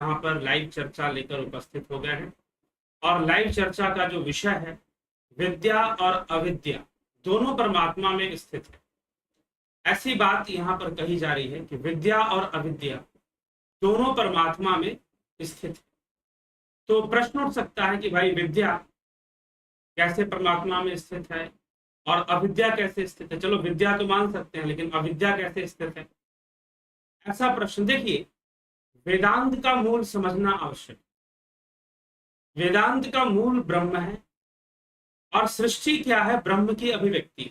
यहाँ पर लाइव चर्चा लेकर उपस्थित हो गए हैं और लाइव चर्चा का जो विषय है विद्या और अविद्या दोनों परमात्मा में स्थित है। ऐसी बात यहाँ पर कही जा रही है कि विद्या और अविद्या दोनों परमात्मा में स्थित है। तो प्रश्न उठ सकता है कि भाई विद्या कैसे परमात्मा में स्थित है और अविद्या कैसे स्थित है। चलो विद्या तो मान सकते हैं, लेकिन अविद्या कैसे स्थित है, ऐसा प्रश्न। देखिए, वेदांत का मूल समझना आवश्यक। वेदांत का मूल ब्रह्म है और सृष्टि क्या है, ब्रह्म की अभिव्यक्ति।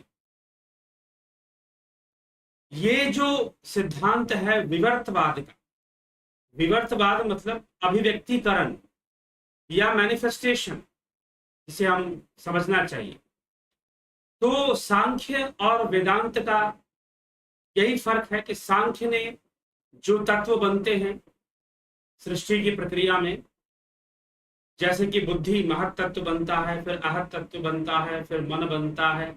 ये जो सिद्धांत है विवर्तवाद का, विवर्तवाद मतलब अभिव्यक्तिकरण या मैनिफेस्टेशन, इसे हम समझना चाहिए। तो सांख्य और वेदांत का यही फर्क है कि सांख्य ने जो तत्व बनते हैं सृष्टि की प्रक्रिया में, जैसे कि बुद्धि महत तत्व बनता है, फिर आहत तत्व बनता है, फिर मन बनता है,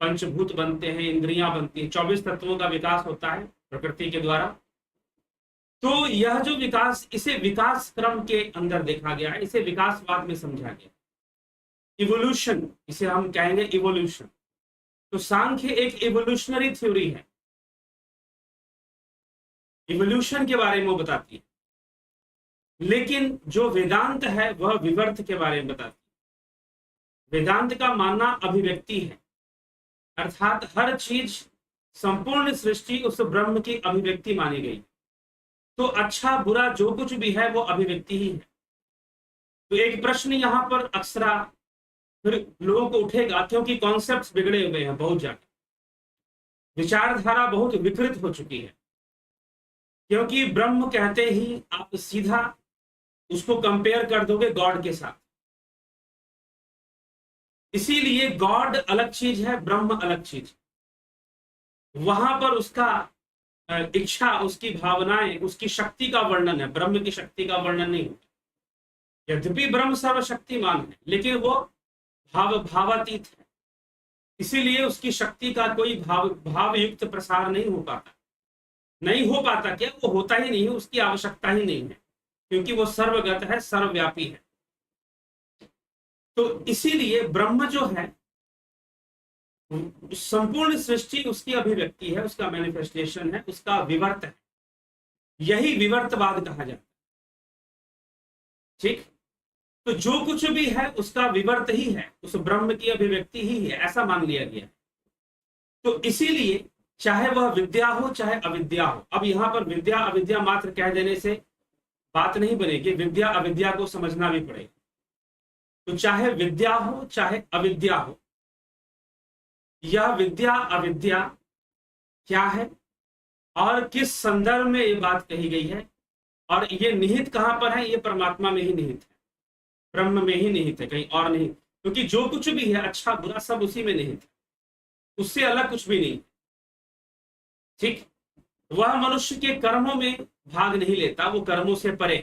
पंचभूत बनते हैं, इंद्रियां बनती हैं, 24 तत्वों का विकास होता है प्रकृति के द्वारा। तो यह जो विकास, इसे विकास क्रम के अंदर देखा गया है, इसे विकासवाद में समझा गया, इवोल्यूशन, इसे हम कहेंगे इवोल्यूशन। तो सांख्य एक इवोल्यूशनरी थ्योरी है, इवोल्यूशन के बारे में वो बताती है। लेकिन जो वेदांत है वह विवर्त के बारे में बताती है। वेदांत का मानना अभिव्यक्ति है, अर्थात हर चीज, संपूर्ण सृष्टि उस ब्रह्म की अभिव्यक्ति मानी गई। तो अच्छा बुरा जो कुछ भी है वो अभिव्यक्ति ही है। तो एक प्रश्न यहां पर अक्सर फिर लोगों को उठेगा, क्योंकि कॉन्सेप्ट्स बिगड़े हुए हैं बहुत ज्यादा, विचारधारा बहुत विकृत हो चुकी है। क्योंकि ब्रह्म कहते ही आप सीधा उसको कंपेयर कर दोगे गॉड के साथ, इसीलिए गॉड अलग चीज है, ब्रह्म अलग चीज है। वहां पर उसका इच्छा, उसकी भावनाएं, उसकी शक्ति का वर्णन है, ब्रह्म की शक्ति का वर्णन नहीं होता। यद्यपि ब्रह्म सर्वशक्तिमान है, लेकिन वो भावातीत है, इसीलिए उसकी शक्ति का कोई भावयुक्त प्रसार नहीं हो पाता। नहीं हो पाता क्या, वो होता ही नहीं है, उसकी आवश्यकता ही नहीं है, क्योंकि वो सर्वगत है, सर्वव्यापी है। तो इसीलिए ब्रह्म जो है, संपूर्ण सृष्टि उसकी अभिव्यक्ति है, उसका मैनिफेस्टेशन है, उसका विवर्त है। यही विवर्तवाद कहा जाता है। ठीक, तो जो कुछ भी है उसका विवर्त ही है, उस ब्रह्म की अभिव्यक्ति ही है, ऐसा मान लिया गया। तो इसीलिए चाहे वह विद्या हो चाहे अविद्या हो, अब यहां पर विद्या अविद्या मात्र कह देने से बात नहीं बनेगी, विद्या अविद्या को समझना भी पड़ेगा। तो चाहे विद्या हो चाहे अविद्या हो, यह विद्या अविद्या क्या है और किस संदर्भ में ये बात कही गई है, और ये निहित कहां पर है, ये परमात्मा में ही निहित है, ब्रह्म में ही निहित है, कहीं और नहीं। क्योंकि जो कुछ भी है, अच्छा बुरा, सब उसी में निहित है, उससे अलग कुछ भी नहीं। ठीक, वह मनुष्य के कर्मों में भाग नहीं लेता, वो कर्मों से परे।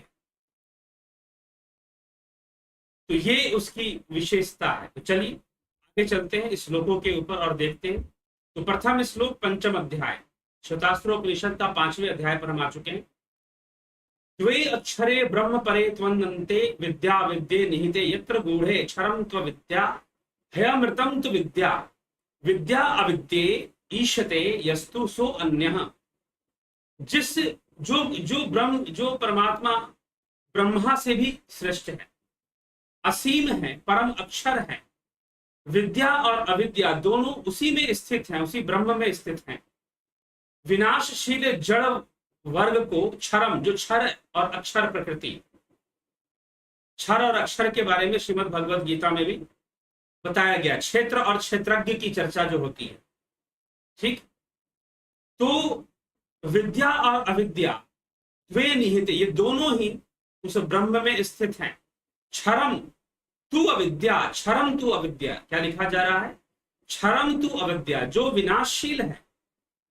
तो ये उसकी विशेषता है। तो चलिए आगे चलते हैं श्लोकों के ऊपर और देखते हैं। तो प्रथम श्लोक, पंचम अध्याय, श्वेतास्त्रोपनिषद का 5वें अध्याय पर हम आ चुके हैं। द्वे अक्षरे ब्रह्म परे त्वन्नन्ते विद्या विद्ये निहिते यत्र गूढ़े क्षरम त्वविद्या हयमृतम तु विद्या विद्या अविद्ये ईशते यस्तु सो अन्यः। जिस जो परमात्मा ब्रह्मा से भी श्रेष्ठ है, असीम है, परम अक्षर है, विद्या और अविद्या दोनों उसी में स्थित हैं, उसी ब्रह्म में स्थित हैं। विनाशशील जड़ वर्ग को क्षरम, जो क्षर और अक्षर प्रकृति, क्षर और अक्षर के बारे में श्रीमद् भगवद गीता में भी बताया गया, क्षेत्र और क्षेत्रज्ञ की चर्चा जो होती है। ठीक, तो विद्या और अविद्या वे निहित, ये दोनों ही उस ब्रह्म में स्थित हैं। क्षरम तू अविद्या, क्षरम तू अविद्या, क्या लिखा जा रहा है, क्षरम तू अविद्या, जो विनाशशील है,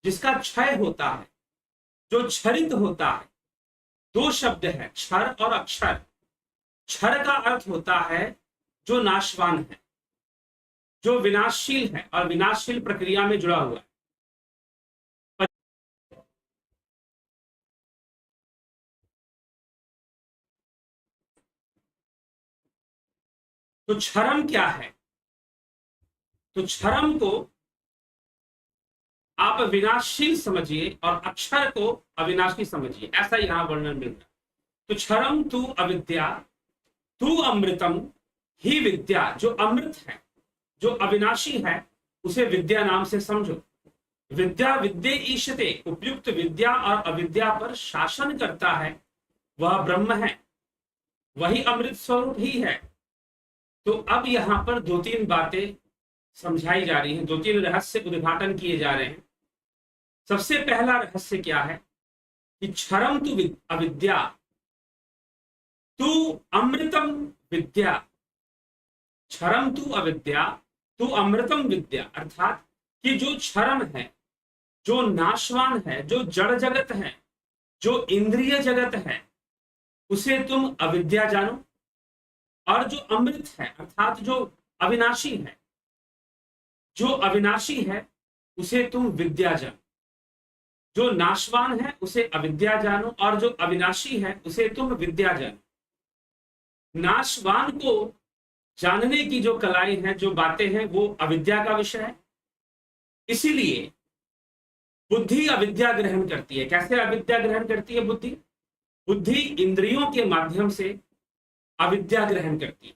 जिसका क्षय होता है, जो क्षरित होता है। दो शब्द है, क्षर और अक्षर। क्षर का अर्थ होता है जो नाशवान है, जो विनाशशील है और विनाशशील प्रक्रिया में जुड़ा हुआ है। तो क्षरम क्या है? तो क्षरम को आप विनाशशील समझिए और अक्षर को अविनाशी समझिए, ऐसा यहां वर्णन मिल रहा है। तो क्षरम तू अविद्या, तू अमृतम ही विद्या। जो अमृत है, जो अविनाशी है, उसे विद्या नाम से समझो। विद्या विद्ये ईशते, उपयुक्त विद्या और अविद्या पर शासन करता है, वह ब्रह्म है, वही अमृत स्वरूप ही है। तो अब यहां पर दो तीन बातें समझाई जा रही हैं, दो तीन रहस्य उद्घाटन किए जा रहे हैं। सबसे पहला रहस्य क्या है कि क्षरम तु अविद्या, तू अमृतम विद्या। क्षरम तु अविद्या, तू अमृतम विद्या, अर्थात कि जो क्षरम है, जो नाशवान है, जो जड़ जगत है, जो इंद्रिय जगत है, उसे तुम अविद्या जानो। और जो अमृत है, अर्थात जो अविनाशी है, जो अविनाशी है, उसे तुम विद्या जानो। जो नाशवान है उसे अविद्या जानो, और जो अविनाशी है उसे तुम विद्या जानो। नाशवान को जानने की जो कलाएं हैं, जो बातें हैं, वो अविद्या का विषय है। इसीलिए बुद्धि अविद्या ग्रहण करती है। कैसे अविद्या ग्रहण करती है बुद्धि? बुद्धि इंद्रियों के माध्यम से अविद्या ग्रहण करती है।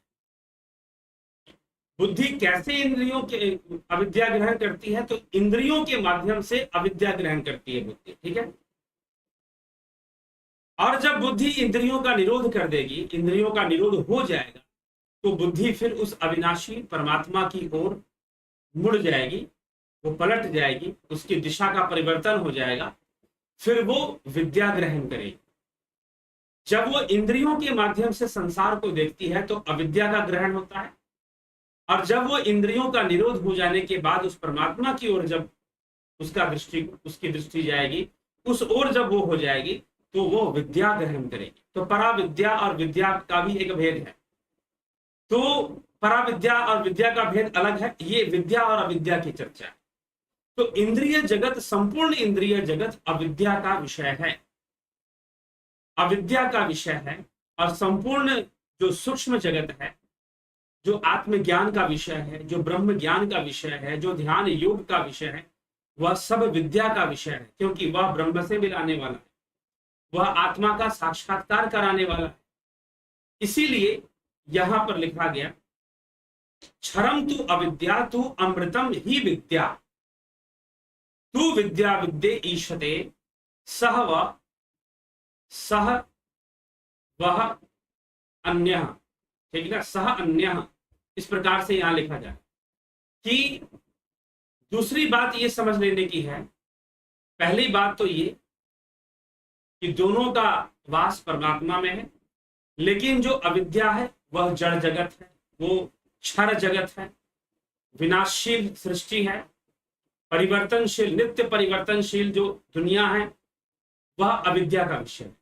बुद्धि कैसे इंद्रियों के अविद्या ग्रहण करती है? तो इंद्रियों के माध्यम से अविद्या ग्रहण करती है बुद्धि, ठीक है। और जब बुद्धि इंद्रियों का निरोध कर देगी, इंद्रियों का निरोध हो जाएगा, तो बुद्धि फिर उस अविनाशी परमात्मा की ओर मुड़ जाएगी, वो पलट जाएगी, उसकी दिशा का परिवर्तन हो जाएगा, फिर वो विद्या ग्रहण करेगी। जब वो इंद्रियों के माध्यम से संसार को देखती है तो अविद्या का ग्रहण होता है, और जब वो इंद्रियों का निरोध हो जाने के बाद उस परमात्मा की ओर जब उसकी दृष्टि जाएगी, उस ओर जब वो हो जाएगी, तो वो विद्या ग्रहण करेगी। तो पराविद्या और विद्या का भी एक भेद है। तो पराविद्या और विद्या का भेद अलग है, ये विद्या और अविद्या की चर्चा है। तो इंद्रिय जगत, संपूर्ण इंद्रिय जगत अविद्या का विषय है, अविद्या का विषय है। और संपूर्ण जो सूक्ष्म जगत है, जो आत्मज्ञान का विषय है, जो ब्रह्म ज्ञान का विषय है, जो ध्यान योग का विषय है, वह सब विद्या का विषय है, क्योंकि वह ब्रह्म से मिलाने वाला है, वह आत्मा का साक्षात्कार कराने वाला है। इसीलिए यहां पर लिखा गया, क्षरम तु अविद्या, तू अमृतम ही विद्या, तू विद्या विद्ये ईशते, सह वह अन्य, ठीक है ना, सह अन्य। इस प्रकार से यहां लिखा जाए कि दूसरी बात ये समझ लेने की है। पहली बात तो ये कि दोनों का वास परमात्मा में है, लेकिन जो अविद्या है वह जड़ जगत है, वो क्षर जगत है, विनाशशील सृष्टि है, परिवर्तनशील, नित्य परिवर्तनशील जो दुनिया है, वह अविद्या का विषय है।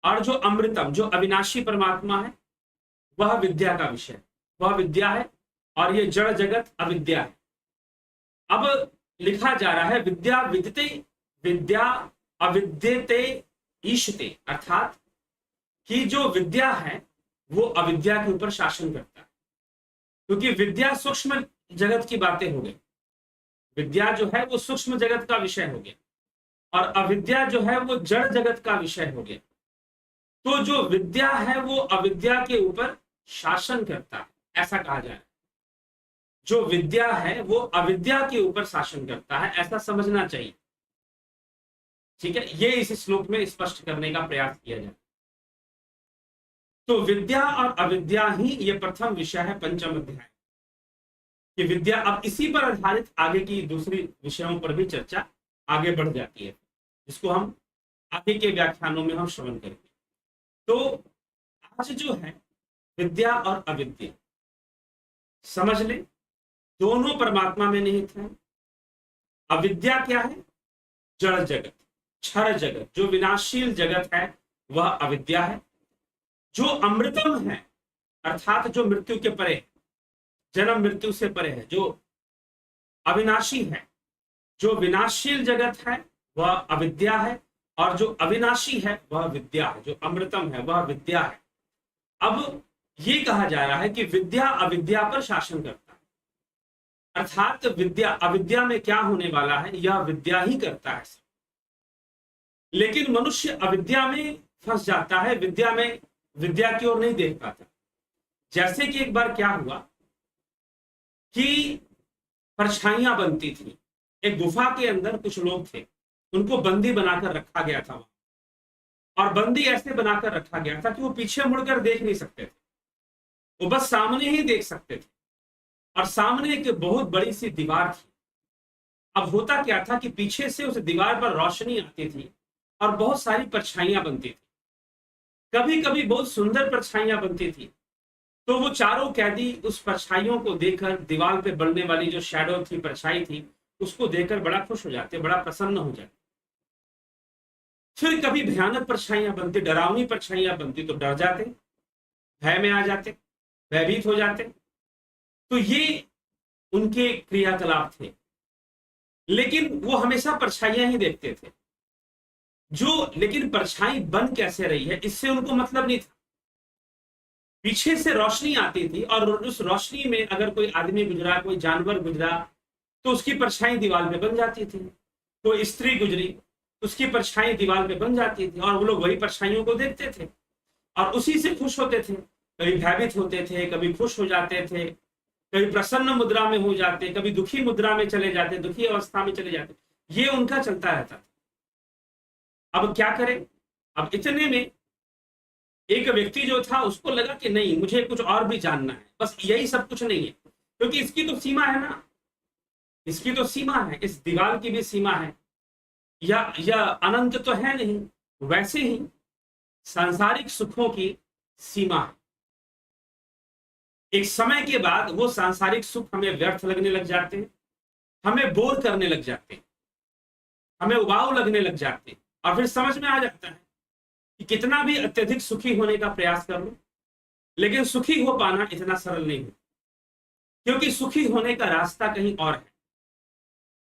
और जो अमृतम, जो अविनाशी परमात्मा है, वह विद्या का विषय है, वह विद्या है, और ये जड़ जगत अविद्या है। अब लिखा जा रहा है, विद्या विद्यते, विद्या अविद्यते ईशते, अर्थात कि जो विद्या है वो अविद्या के ऊपर शासन करता है। क्योंकि विद्या सूक्ष्म जगत की बातें हो गई, विद्या जो है वो सूक्ष्म जगत का विषय हो गया, और अविद्या जो है वो जड़ जगत का विषय हो गया। तो जो विद्या है वो अविद्या के ऊपर शासन करता है, ऐसा कहा जाए। जो विद्या है वो अविद्या के ऊपर शासन करता है, ऐसा समझना चाहिए, ठीक है। ये इस श्लोक में स्पष्ट करने का प्रयास किया जाए। तो विद्या और अविद्या ही ये प्रथम विषय है पंचम अध्याय कि विद्या। अब इसी पर आधारित आगे की दूसरी विषयों पर भी चर्चा आगे बढ़ जाती है, जिसको हम आगे के व्याख्यानों में हम श्रवण करेंगे। तो आज जो है विद्या और अविद्या समझ ले, दोनों परमात्मा में निहित है। अविद्या क्या है? जड़ जगत, क्षर जगत, जो विनाशशील जगत है वह अविद्या है। जो अमृतम है, अर्थात जो मृत्यु के परे, जन्म मृत्यु से परे है, जो अविनाशी है, जो विनाशशील जगत है वह अविद्या है, और जो अविनाशी है वह विद्या है, जो अमृतम है वह विद्या है। अब ये कहा जा रहा है कि विद्या अविद्या पर शासन करता है, अर्थात विद्या अविद्या में क्या होने वाला है यह विद्या ही करता है। लेकिन मनुष्य अविद्या में फंस जाता है, विद्या में विद्या की ओर नहीं देख पाता। जैसे कि एक बार क्या हुआ कि परछाइयां बनती थी, एक गुफा के अंदर कुछ लोग थे, उनको बंदी बनाकर रखा गया था, और बंदी ऐसे बनाकर रखा गया था कि वो पीछे मुड़कर देख नहीं सकते थे, वो बस सामने ही देख सकते थे, और सामने एक बहुत बड़ी सी दीवार थी। अब होता क्या था कि पीछे से उस दीवार पर रोशनी आती थी और बहुत सारी परछाइयां बनती थी, कभी कभी बहुत सुंदर परछाइयां बनती थी। तो वो चारों कैदी उस परछाइयों को देखकर, दीवार पे बनने वाली जो शैडो थी, परछाई थी, उसको देखकर बड़ा खुश हो जाते, बड़ा प्रसन्न हो जाते। फिर कभी भयानक परछाइयां बनती, डरावनी परछाइयां बनती, तो डर जाते, भय में आ जाते, भयभीत हो जाते। तो ये उनके क्रियाकलाप थे। लेकिन वो हमेशा परछाइयां ही देखते थे, लेकिन परछाई बन कैसे रही है इससे उनको मतलब नहीं था। पीछे से रोशनी आती थी और उस रोशनी में अगर कोई आदमी गुजरा, कोई जानवर गुजरा, तो उसकी परछाई दीवार पे बन जाती थी। कोई स्त्री गुजरी, उसकी परछाई दीवार पे बन जाती थी, और वो लोग वही परछाइयों को देखते थे और उसी से खुश होते थे। कभी भयभीत होते थे, कभी खुश हो जाते थे, कभी प्रसन्न मुद्रा में हो जाते, कभी दुखी मुद्रा में चले जाते, दुखी अवस्था में चले जाते। ये उनका चलता रहता था। अब क्या करें? अब इतने में एक व्यक्ति जो था उसको लगा कि नहीं, मुझे कुछ और भी जानना है, बस यही सब कुछ नहीं है, क्योंकि इसकी तो सीमा है ना, इसकी तो सीमा है, इस दीवार की भी सीमा है, या अनंत तो है नहीं। वैसे ही सांसारिक सुखों की सीमा है। एक समय के बाद वो सांसारिक सुख हमें व्यर्थ लगने लग जाते हैं, हमें बोर करने लग जाते हैं, हमें उबाऊ लगने लग जाते हैं, और फिर समझ में आ जाता है कि कितना भी अत्यधिक सुखी होने का प्रयास कर लो, लेकिन सुखी हो पाना इतना सरल नहीं है, क्योंकि सुखी होने का रास्ता कहीं और है।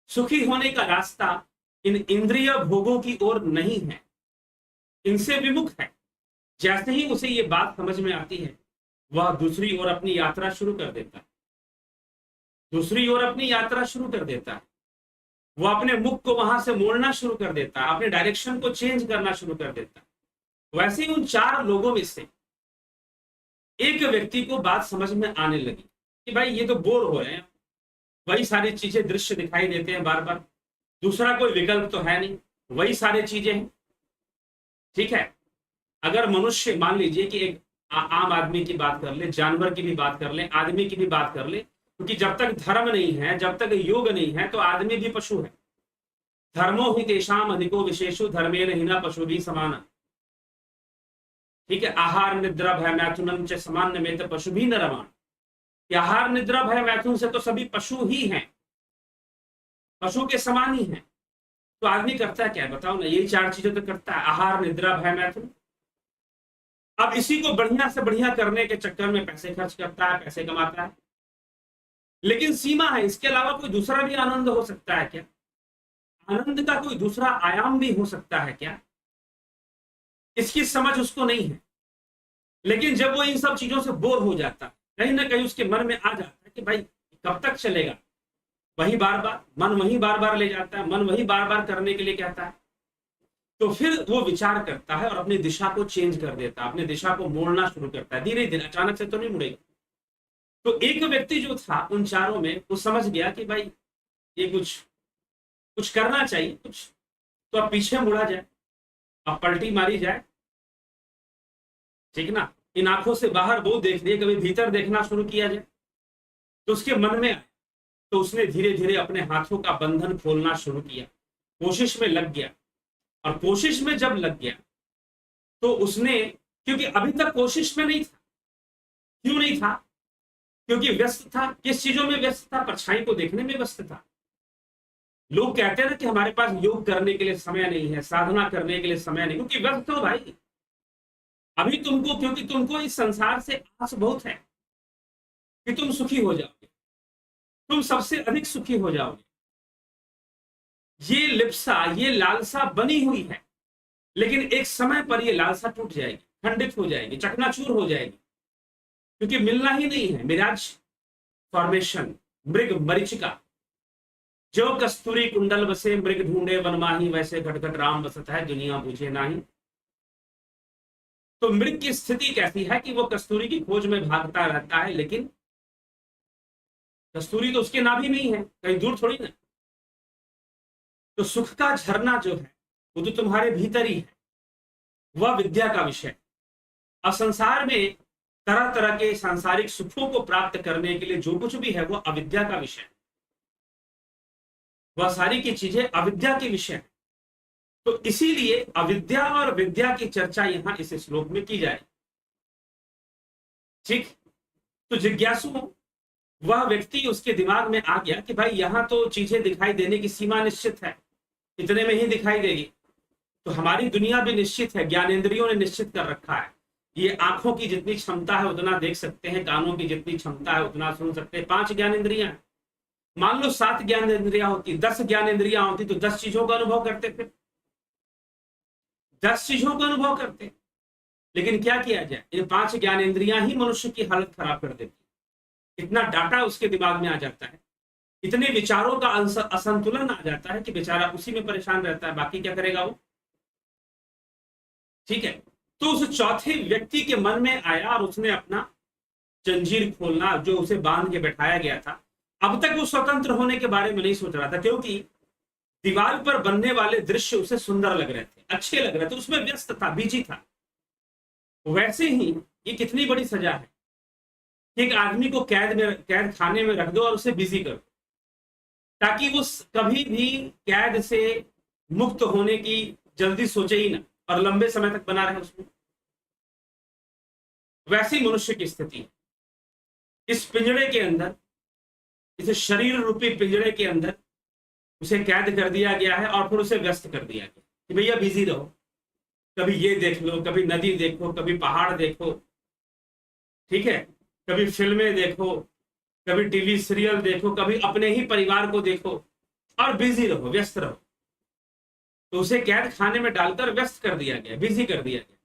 सुखी होने का रास्ता इन इंद्रिय भोगों की ओर नहीं है, इनसे विमुख है। जैसे ही उसे ये बात समझ में आती है, वह दूसरी ओर अपनी यात्रा शुरू कर देता है, दूसरी ओर अपनी यात्रा शुरू कर देता है। वो अपने मुख को वहां से मोड़ना शुरू कर देता है, अपने डायरेक्शन को चेंज करना शुरू कर देता है। वैसे ही उन चार लोगों में से एक व्यक्ति को बात समझ में आने लगी कि भाई ये तो बोर हो रहे हैं, वही सारी चीजें, दृश्य दिखाई देते हैं बार बार, दूसरा कोई विकल्प तो है नहीं, वही सारी चीजें हैं। ठीक है, अगर मनुष्य, मान लीजिए कि एक आम आदमी की बात कर ले, जानवर की भी बात कर ले, आदमी की भी बात कर ले, क्योंकि जब तक धर्म नहीं है, जब तक योग नहीं है, तो आदमी भी पशु है। धर्मो ही तेषाम अधिको विशेषो धर्मेण हीना पशु भी समान। ठीक है, आहार निद्रा भय मैथुनम च सामान्य में तो पशु भी न रमान। आहार निद्रा भय मैथुन से तो सभी पशु ही हैं, पशु के समान ही हैं। तो आदमी करता है क्या, बताओ ना? यही चार चीजें तो करता है, आहार निद्रा भय मैथुन। अब इसी को बढ़िया से बढ़िया करने के चक्कर में पैसे खर्च करता है, पैसे कमाता है, लेकिन सीमा है। इसके अलावा कोई दूसरा भी आनंद हो सकता है क्या? आनंद का कोई दूसरा आयाम भी हो सकता है क्या? इसकी समझ उसको नहीं है। लेकिन जब वो इन सब चीजों से बोर हो जाता है, कहीं ना कहीं उसके मन में आ जाता है कि भाई कब तक चलेगा, वही बार बार मन वही बार बार ले जाता है, मन वही बार बार करने के लिए कहता है। तो फिर वो विचार करता है और अपनी दिशा को चेंज कर देता है, अपनी दिशा को मोड़ना शुरू करता है, धीरे धीरे, अचानक से तो नहीं मुड़ेगा। तो एक व्यक्ति जो था उन चारों में, वो समझ गया कि भाई ये कुछ करना चाहिए, कुछ तो अब पीछे मुड़ा जाए, अब पलटी मारी जाए, ठीक ना। इन आंखों से बाहर वो देख लिए, कभी भीतर देखना शुरू किया जाए। तो उसके मन में आया, तो उसने धीरे धीरे अपने हाथों का बंधन खोलना शुरू किया, कोशिश में लग गया। और कोशिश में जब लग गया तो उसने, क्योंकि अभी तक कोशिश में नहीं था, क्यों नहीं था? क्योंकि व्यस्त था। किस चीजों में व्यस्त था? परछाई को देखने में व्यस्त था। लोग कहते हैं ना कि हमारे पास योग करने के लिए समय नहीं है, साधना करने के लिए समय नहीं, क्योंकि व्यस्त हो भाई अभी तुमको, क्योंकि तुमको इस संसार से आस बहुत है कि तुम सुखी हो जाओगे, तुम सबसे अधिक सुखी हो जाओगे। ये लिप्सा, ये लालसा बनी हुई है, लेकिन एक समय पर ये लालसा टूट जाएगी, खंडित हो जाएगी, चकनाचूर हो जाएगी। क्योंकि मिलना ही नहीं है। मिराज फॉर्मेशन, मृग मरीचिका, जो कस्तूरी कुंडल बसे मृग ढूंढे वन माही, वैसे घटघट राम बसत है दुनिया पूछे नाही। तो मृग की स्थिति कैसी है कि वो कस्तूरी की खोज में भागता रहता है, लेकिन कस्तूरी तो उसके नाभि में ही है, कहीं दूर थोड़ी ना। तो सुख का झरना जो है वो तो तुम्हारे भीतर ही है, वह विद्या का विषय। और संसार में तरह तरह के सांसारिक सुखों को प्राप्त करने के लिए जो कुछ भी है वो अविद्या का विषय, वह सारी की चीजें अविद्या के विषय है। तो इसीलिए अविद्या और विद्या की चर्चा यहां इस श्लोक में की जाए। ठीक, तो जिज्ञासु वह व्यक्ति, उसके दिमाग में आ गया कि भाई यहां तो चीजें दिखाई देने की सीमा निश्चित है, इतने में ही दिखाई देगी। तो हमारी दुनिया भी निश्चित है, ज्ञानेंद्रियों ने निश्चित कर रखा है। ये आंखों की जितनी क्षमता है उतना देख सकते हैं, कानों की जितनी क्षमता है उतना सुन सकते हैं। 5 ज्ञानेंद्रियां, मान लो 7 ज्ञानेंद्रियां होती, 10 ज्ञानेंद्रियां होती तो 10 चीजों का अनुभव करते, फिर 10 चीजों का अनुभव करते। लेकिन क्या किया जाए, इन 5 ज्ञानेंद्रियां ही मनुष्य की हालत खराब कर देती। इतना डाटा उसके दिमाग में आ जाता है, इतने विचारों का असंतुलन आ जाता है कि बेचारा उसी में परेशान रहता है, बाकी क्या करेगा वो। ठीक है, तो उस चौथे व्यक्ति के मन में आया और उसने अपना जंजीर खोलना, जो उसे बांध के बैठाया गया था। अब तक वो स्वतंत्र होने के बारे में नहीं सोच रहा था, क्योंकि दीवार पर बनने वाले दृश्य उसे सुंदर लग रहे थे, अच्छे लग रहे थे, उसमें व्यस्त था, बिजी था। वैसे ही ये कितनी बड़ी सजा है कि एक आदमी को कैद खाने में रख दो और उसे बिजी करो, ताकि वो कभी भी कैद से मुक्त होने की जल्दी सोचे ही ना और लंबे समय तक बना रहे उसमें। वैसी मनुष्य की स्थिति इस पिंजड़े के अंदर, इस शरीर रूपी पिंजड़े के अंदर उसे कैद कर दिया गया है और फिर उसे व्यस्त कर दिया गया कि भैया बिजी रहो, कभी ये देख लो, कभी नदी देखो, कभी पहाड़ देखो, ठीक है, कभी फिल्में देखो, कभी टीवी सीरियल देखो, कभी अपने ही परिवार को देखो और बिजी रहो, व्यस्त रहो। तो उसे कैद खाने में डालकर व्यस्त कर दिया गया, बिजी कर दिया गया।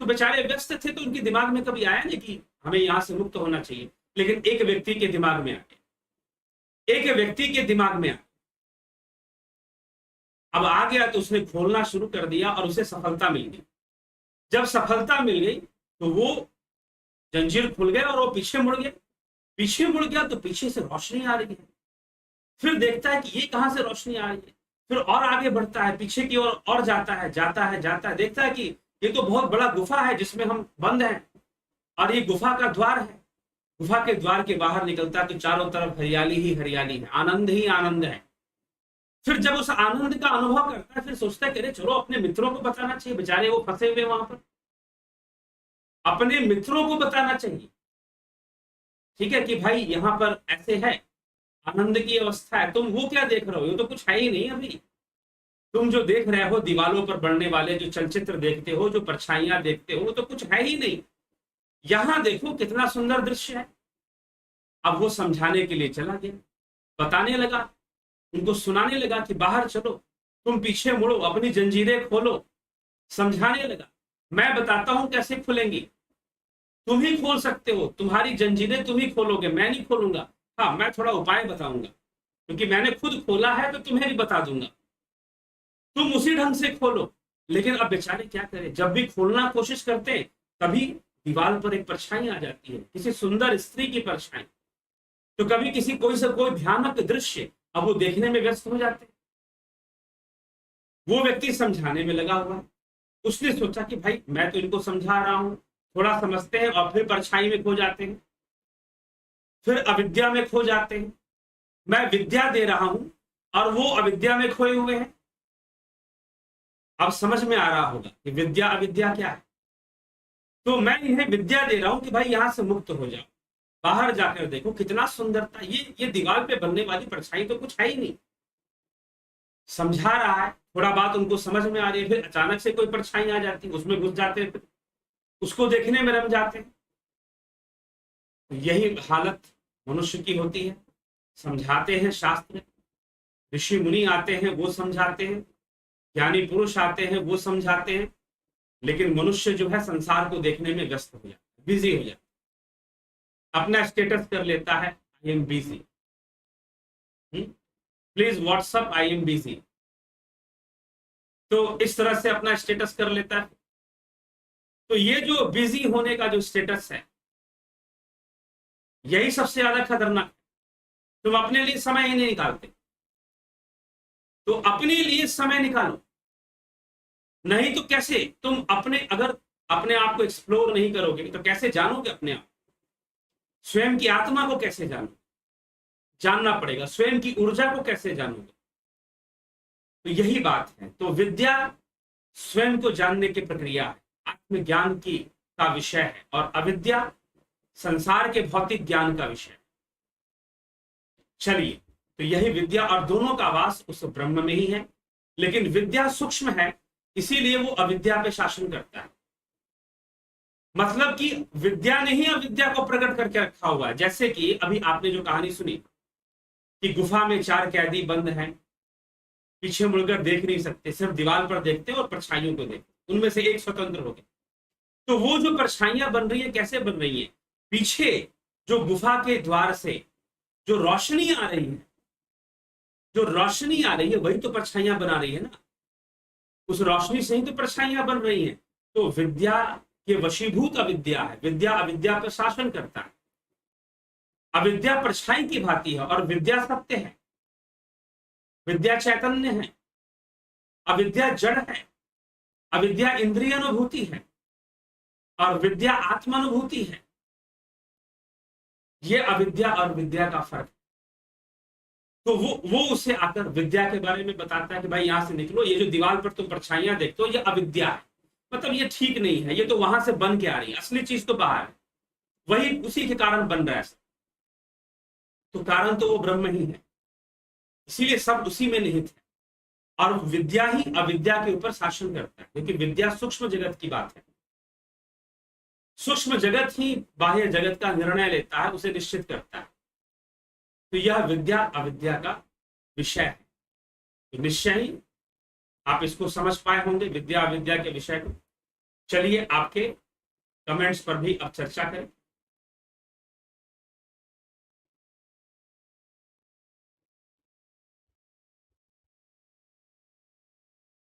तो बेचारे व्यस्त थे, तो उनके दिमाग में कभी आया नहीं कि हमें यहां से मुक्त होना चाहिए। लेकिन एक व्यक्ति के दिमाग में आ गया, एक व्यक्ति के दिमाग में आ गया। अब आ गया तो उसने खोलना शुरू कर दिया और उसे सफलता मिल गई। जब सफलता मिल गई तो वो जंजीर खुल गया और वो पीछे मुड़ गया। पीछे मुड़ गया तो पीछे से रोशनी आ रही है। फिर देखता है कि ये कहां से रोशनी आ रही है, फिर और आगे बढ़ता है, पीछे की ओर और जाता है, जाता है, जाता है, देखता है कि ये तो बहुत बड़ा गुफा है जिसमें हम बंद हैं और ये गुफा का द्वार है। गुफा के द्वार के बाहर निकलता है तो चारों तरफ हरियाली ही हरियाली है, आनंद ही आनंद है। फिर जब उस आनंद का अनुभव करता है, फिर सोचता है कि अरे चलो अपने मित्रों को बताना चाहिए, बेचारे वो फंसे हुए वहां पर, अपने मित्रों को बताना चाहिए। ठीक है कि भाई यहाँ पर ऐसे है, आनंद की अवस्था है, तुम वो क्या देख रहे हो, ये तो कुछ है ही नहीं। अभी तुम जो देख रहे हो दीवालों पर बढ़ने वाले जो चलचित्र देखते हो, जो परछाइयां देखते हो, वो तो कुछ है ही नहीं। यहां देखो कितना सुंदर दृश्य है। अब वो समझाने के लिए चला गया, बताने लगा, उनको सुनाने लगा कि बाहर चलो, तुम पीछे मुड़ो, अपनी जंजीरें खोलो। समझाने लगा, मैं बताता हूं कैसे खुलेंगी, तुम ही खोल सकते हो, तुम्हारी जंजीरें तुम ही खोलोगे, मैं नहीं खोलूंगा। हाँ, मैं थोड़ा उपाय बताऊंगा, क्योंकि मैंने खुद खोला है तो तुम्हें भी बता दूंगा, तुम उसी ढंग से खोलो। लेकिन अब बेचारे क्या करें, जब भी खोलना कोशिश करते हैं तभी दीवार पर एक परछाई आ जाती है, किसी सुंदर स्त्री की परछाई, तो कभी किसी कोई से कोई भयानक दृश्य, अब वो देखने में व्यस्त हो जाते। वो व्यक्ति समझाने में लगा हुआ है। उसने सोचा कि भाई मैं तो इनको समझा रहा हूं, थोड़ा समझते हैं और फिर परछाई में खो जाते हैं, फिर अविद्या में खो जाते हैं। मैं विद्या दे रहा हूं और वो अविद्या में खोए हुए हैं। अब समझ में आ रहा होगा कि विद्या अविद्या क्या है। तो मैं इन्हें विद्या दे रहा हूं कि भाई यहां से मुक्त हो जाओ, बाहर जाकर देखो कितना सुंदरता, ये दीवार पे बनने वाली परछाई तो कुछ है ही नहीं। समझा रहा है, थोड़ा बात उनको समझ में आ रही है, फिर अचानक से कोई परछाई आ जाती है, उसमें घुस जाते हैं, फिर उसको देखने में रम जाते हैं। यही हालत मनुष्य की होती है। समझाते हैं शास्त्र, ऋषि मुनि आते हैं वो समझाते हैं, ज्ञानी पुरुष आते हैं वो समझाते हैं, लेकिन मनुष्य जो है संसार को देखने में व्यस्त हो जाता है, बिजी हो जाता है। अपना स्टेटस कर लेता है I am busy, please WhatsApp I am busy, तो इस तरह से अपना स्टेटस कर लेता है। तो ये जो बिजी होने का जो स्टेटस है, यही सबसे ज्यादा खतरनाक है। तुम अपने लिए समय ही नहीं निकालते, तो अपने लिए समय निकालो, नहीं तो कैसे तुम अगर अपने आप को एक्सप्लोर नहीं करोगे तो कैसे जानोगे अपने आप, स्वयं की आत्मा को कैसे जानोगे, जानना पड़ेगा, स्वयं की ऊर्जा को कैसे जानोगे। तो यही बात है। तो विद्या स्वयं को जानने की प्रक्रिया है, आत्मज्ञान की का विषय है, और अविद्या संसार के भौतिक ज्ञान का विषय है। चलिए, तो यही विद्या, और दोनों का वास उस ब्रह्म में ही है, लेकिन विद्या सूक्ष्म है, इसीलिए वो अविद्या पे शासन करता है। मतलब कि विद्या ने ही अविद्या को प्रकट करके रखा हुआ है। जैसे कि अभी आपने जो कहानी सुनी कि गुफा में 4 कैदी बंद हैं, पीछे मुड़कर देख नहीं सकते, सिर्फ दीवार पर देखते और परछाइयों को देखते, उनमें से एक स्वतंत्र हो गया। तो वो जो परछाइयां बन रही है, कैसे बन रही है? पीछे जो गुफा के द्वार से जो रोशनी आ रही है, जो रोशनी आ रही है, वही तो परछाइयां बना रही है ना, उस रोशनी से ही तो परछाइयां बन रही हैं। तो विद्या के वशीभूत अविद्या है, विद्या अविद्या पर शासन करता है। अविद्या परछाई की भांति है और विद्या सत्य है, विद्या चैतन्य है, अविद्या जड़ है, अविद्या इंद्रिय अनुभूति है और विद्या आत्मानुभूति है। ये अविद्या और विद्या का फर्क है। तो वो उसे आकर विद्या के बारे में बताता है कि भाई यहां से निकलो, ये जो दीवार पर तुम परछाइयां देखते हो, ये अविद्या है, मतलब ये ठीक नहीं है, ये तो वहां से बन के आ रही है, असली चीज तो बाहर है, वही उसी के कारण बन रहा है। तो कारण तो वो ब्रह्म ही है, इसीलिए सब उसी में निहित है। और विद्या ही अविद्या के ऊपर शासन करता है, क्योंकि विद्या सूक्ष्म जगत की बात है। सूक्ष्म जगत ही बाह्य जगत का निर्णय लेता है, उसे निश्चित करता है। तो यह विद्या अविद्या का विषय है। तो निश्चय ही आप इसको समझ पाए होंगे, विद्या अविद्या के विषय को। चलिए आपके कमेंट्स पर भी अब चर्चा करें।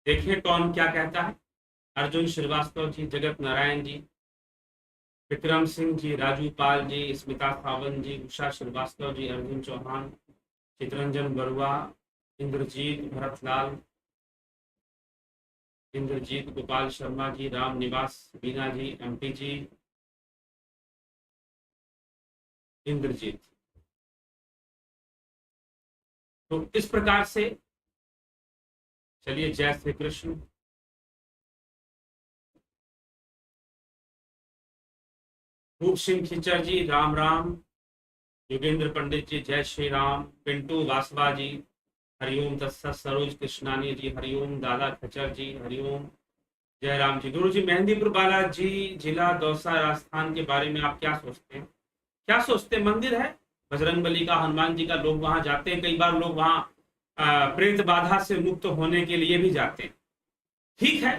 देखिए कौन क्या कहता है। अर्जुन श्रीवास्तव जी, जगत नारायण जी, विक्रम सिंह जी, राजू पाल जी, स्मिता सावंत जी, उषा श्रीवास्तव जी, अर्जुन चौहान, चितरंजन बरुआ, इंद्रजीत भरतलाल, इंद्रजीत गोपाल शर्मा जी, राम निवास बीना जी, एमपी जी, इंद्रजीत। तो इस प्रकार से चलिए, जय श्री कृष्ण। रूप सिंह खिचर जी, राम राम। योगेंद्र पंडित जी, जय श्री राम। पिंटू वासवा जी, हरिओम तत्सत। सरोज कृष्णानी जी, हरिओम। दादा खचर जी, हरिओम। जय राम जी। गुरु जी, मेहंदीपुर बालाजी, जिला दौसा, राजस्थान के बारे में आप क्या सोचते हैं? क्या सोचते हैं? मंदिर है बजरंगबली का, हनुमान जी का, लोग वहां जाते हैं, कई बार लोग वहां प्रेत बाधा से मुक्त होने के लिए भी जाते हैं। ठीक है,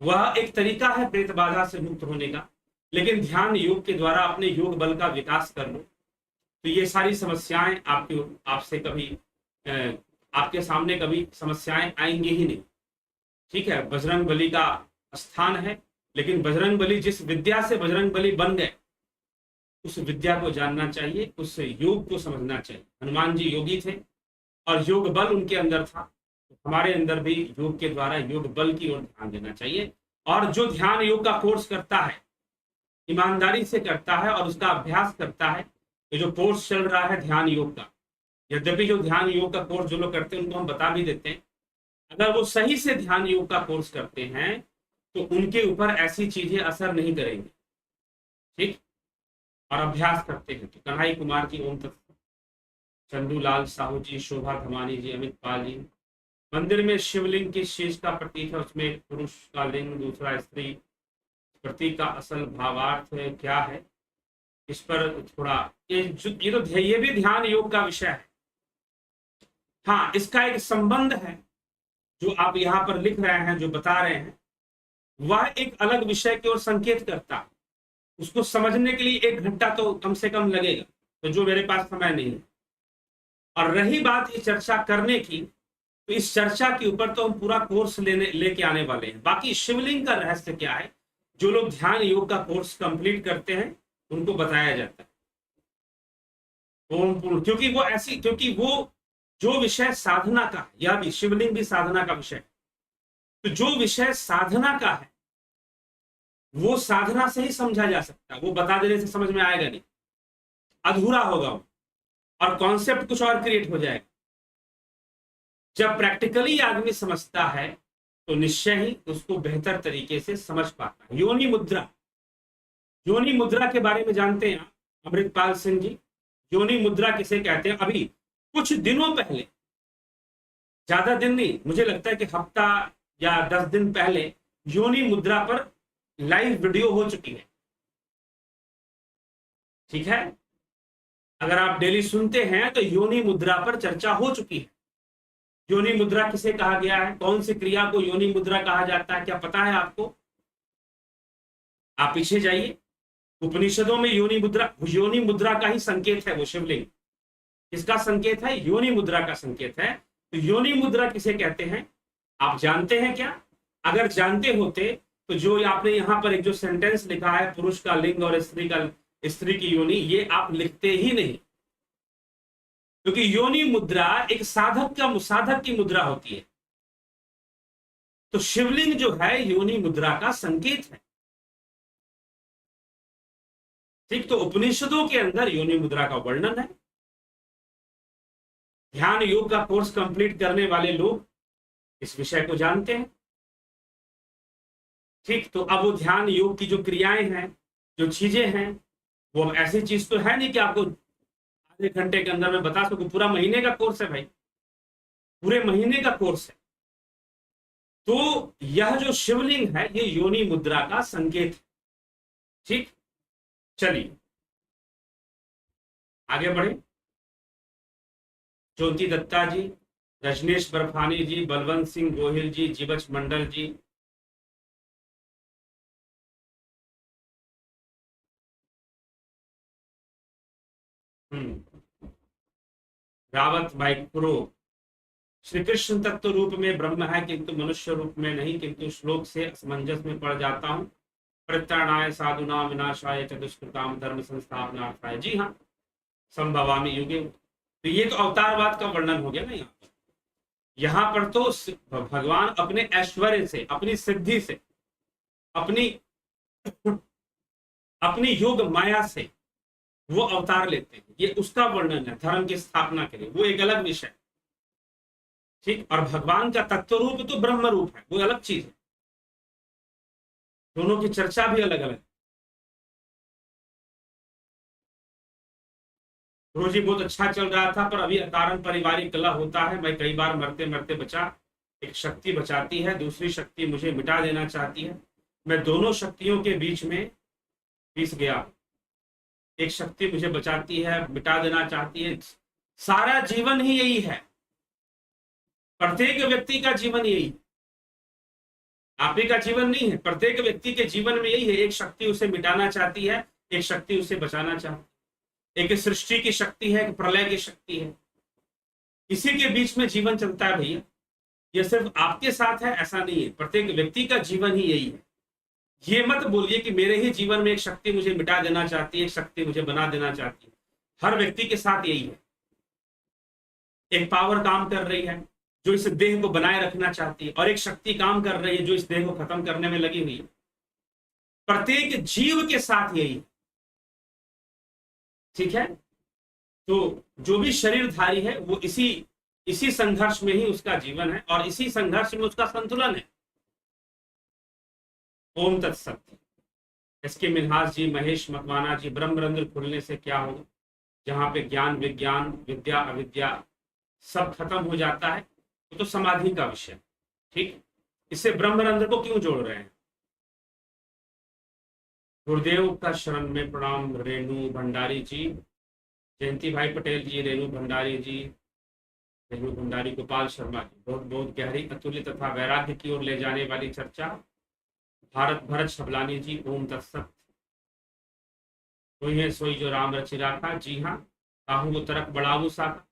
वह एक तरीका है प्रेत बाधा से मुक्त होने का, लेकिन ध्यान योग के द्वारा अपने योग बल का विकास कर लो, तो ये सारी समस्याएं आपसे कभी आपके सामने कभी समस्याएं आएंगी ही नहीं। ठीक है, बजरंग बली का स्थान है, लेकिन बजरंग बली जिस विद्या से बजरंग बली बन गए, उस विद्या को जानना चाहिए, उस योग को समझना चाहिए। हनुमान जी योगी थे और योग बल उनके अंदर था, तो हमारे अंदर भी योग के द्वारा योग बल की ओर ध्यान देना चाहिए। और जो ध्यान योग का कोर्स करता है, ईमानदारी से करता है और उसका अभ्यास करता है, ये जो कोर्स चल रहा है ध्यान योग का, यद्यपि जो ध्यान योग का कोर्स जो लोग करते हैं उनको हम बता भी देते हैं, अगर वो सही से ध्यान योग का कोर्स करते हैं तो उनके ऊपर ऐसी चीजें असर नहीं करेंगी। ठीक, और अभ्यास करते हैं तो कन्हई कुमार जी, ओम तत्सत। चंदूलाल साहू जी, शोभा धमानी जी, अमित पाल जी। मंदिर में शिवलिंग किस चीज का प्रतीक है? उसमें एक पुरुष का लिंग, दूसरा स्त्री। प्रतीक का असल भावार्थ है क्या है? इस पर थोड़ा ये भी ध्यान योग का विषय है। हाँ, इसका एक संबंध है जो आप यहाँ पर लिख रहे हैं, जो बता रहे हैं, वह एक अलग विषय की ओर संकेत करता है। उसको समझने के लिए 1 घंटा तो कम से कम लगेगा, तो जो मेरे पास समय नहीं है। और रही बात ये चर्चा करने की, तो इस चर्चा के ऊपर तो हम पूरा कोर्स लेके आने वाले हैं। बाकी शिवलिंग का रहस्य क्या है, जो लोग ध्यान योग का कोर्स कंप्लीट करते हैं उनको बताया जाता है ओम पूर्ण, क्योंकि वो जो विषय साधना का, यह भी शिवलिंग भी साधना का विषय, तो जो विषय साधना का है वो साधना से ही समझा जा सकता है, वो बता देने से समझ में आएगा नहीं, अधूरा होगा वो, और कॉन्सेप्ट कुछ और क्रिएट हो जाएगा। जब प्रैक्टिकली आदमी समझता है तो निश्चय ही उसको बेहतर तरीके से समझ पाता है। योनि मुद्रा, योनि मुद्रा के बारे में जानते हैं आप अमृतपाल सिंह जी? योनि मुद्रा किसे कहते हैं? अभी कुछ दिनों पहले, ज्यादा दिन नहीं, मुझे लगता है कि हफ्ता या 10 दिन पहले योनि मुद्रा पर लाइव वीडियो हो चुकी है। ठीक है, अगर आप डेली सुनते हैं तो योनि मुद्रा पर चर्चा हो चुकी है। योनि मुद्रा किसे कहा गया है, कौन सी क्रिया को योनि मुद्रा कहा जाता है, क्या पता है आपको? आप पीछे जाइए, उपनिषदों में योनि मुद्रा का ही संकेत है वो शिवलिंग। किसका संकेत है? योनि मुद्रा का संकेत है। तो योनि मुद्रा किसे कहते हैं आप जानते हैं क्या? अगर जानते होते तो जो आपने यहां पर एक जो सेंटेंस लिखा है, पुरुष का लिंग और स्त्री की योनि, ये आप लिखते ही नहीं, क्योंकि योनि मुद्रा एक साधक की मुद्रा होती है। तो शिवलिंग जो है योनि मुद्रा का संकेत है। ठीक, तो उपनिषदों के अंदर योनि मुद्रा का वर्णन है। ध्यान योग का कोर्स कंप्लीट करने वाले लोग इस विषय को जानते हैं। ठीक, तो अब वो ध्यान योग की जो क्रियाएं हैं, जो चीजें हैं, वो ऐसी चीज तो है नहीं कि आपको आधे घंटे के अंदर में बता सकूं। पूरा महीने का कोर्स है भाई, पूरे महीने का कोर्स है। तो यह जो शिवलिंग है ये योनि मुद्रा का संकेत है। ठीक, चलिए आगे बढ़े। ज्योति दत्ता जी, रजनीश बर्फानी जी, बलवंत सिंह गोहिल जी, जीवच मंडल जी, रावत भाई प्रो, श्री कृष्ण तत्व रूप में ब्रह्म है किंतु मनुष्य रूप में नहीं, किंतु श्लोक से असमंजस में पड़ जाता हूं। परित्राणाय साधुनाम विनाशाय च दुष्कृताम धर्म संस्थापनार्थाय। जी हाँ, संभवामि युगे। तो ये तो अवतारवाद का वर्णन हो गया ना। यहाँ पर तो भगवान अपने ऐश्वर्य से, अपनी सिद्धि से, अपनी अपनी योग माया से वो अवतार लेते हैं, ये उसका वर्णन है धर्म की स्थापना के लिए, वो एक अलग विषय। ठीक, और भगवान का तत्व रूप तो ब्रह्म रूप है, वो अलग चीज है। दोनों की चर्चा भी अलग अलग। रोजी बहुत अच्छा चल रहा था, पर अभी अकारण पारिवारिक कलह होता है। मैं कई बार मरते मरते बचा। एक शक्ति बचाती है, दूसरी शक्ति मुझे मिटा देना चाहती है। मैं दोनों शक्तियों के बीच में पिस गया। एक शक्ति मुझे बचाती है, मिटा देना चाहती है। सारा जीवन ही यही है, प्रत्येक व्यक्ति का जीवन यही है। आप ही का जीवन नहीं है, प्रत्येक व्यक्ति के जीवन में यही है। एक शक्ति उसे मिटाना चाहती है, एक शक्ति उसे बचाना चाहती है। एक सृष्टि की शक्ति है, एक प्रलय की शक्ति है। इसी के बीच में जीवन चलता है भैया। यह सिर्फ आपके साथ है ऐसा नहीं है, प्रत्येक व्यक्ति का जीवन ही यही है। ये मत बोलिए कि मेरे ही जीवन में एक शक्ति मुझे मिटा देना चाहती है, एक शक्ति मुझे बना देना चाहती है। हर व्यक्ति के साथ यही है। एक पावर काम कर रही है जो इस देह को बनाए रखना चाहती है, और एक शक्ति काम कर रही है जो इस देह को खत्म करने में लगी हुई है। प्रत्येक जीव के साथ यही है। ठीक है, तो जो भी शरीरधारी है वो इसी संघर्ष में ही उसका जीवन है, और इसी संघर्ष में उसका संतुलन है। ओम तत्सत। एसके मिन्हास जी, महेश मकवाना जी, ब्रह्मरंध्र खुलने से क्या होगा? जहां पे ज्ञान विज्ञान विद्या अविद्या सब खत्म हो जाता है, तो समाधि का विषय। ठीक, इससे ब्रह्मरंध्र को क्यों जोड़ रहे हैं? गुरुदेव का शरण में प्रणाम। रेणु भंडारी जी, जयंती भाई पटेल जी, रेणु भंडारी जी, रेणु भंडारी, गोपाल शर्मा जी, बहुत बहुत गहरी अतुल्य तथा वैराग्य की ओर ले जाने वाली चर्चा। भारत भरत शबलानी जी, ओम तत्सत। वही है सोई जो राम रचि राखा, जी हाँ, काहू वो तरक बढ़ाऊ साखा,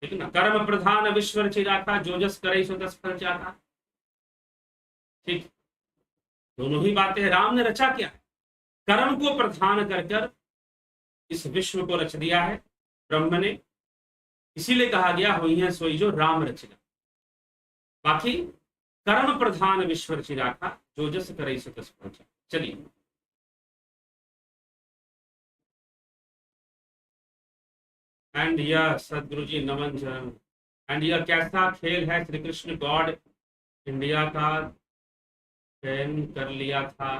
ठीक है ना। कर्म प्रधान विश्व रचि राखा, जो जस करे सो तस फल चाखा, ठीक। दोनों ही बातें राम ने रचा क्या है, कर्म को प्रधान कर कर इस विश्व को रच दिया है ब्रह्म ने, इसीलिए कहा गया हुई है सोई जो राम रचना। बाकी कर्म प्रधान विश्व रचि राखा, जो जस करे सो तस फल चाखा। चलिए, एंड यह सदगुरु जी नमन जन, एंड यह कैसा खेल है, श्री कृष्ण गॉड इंडिया का चयन कर लिया था,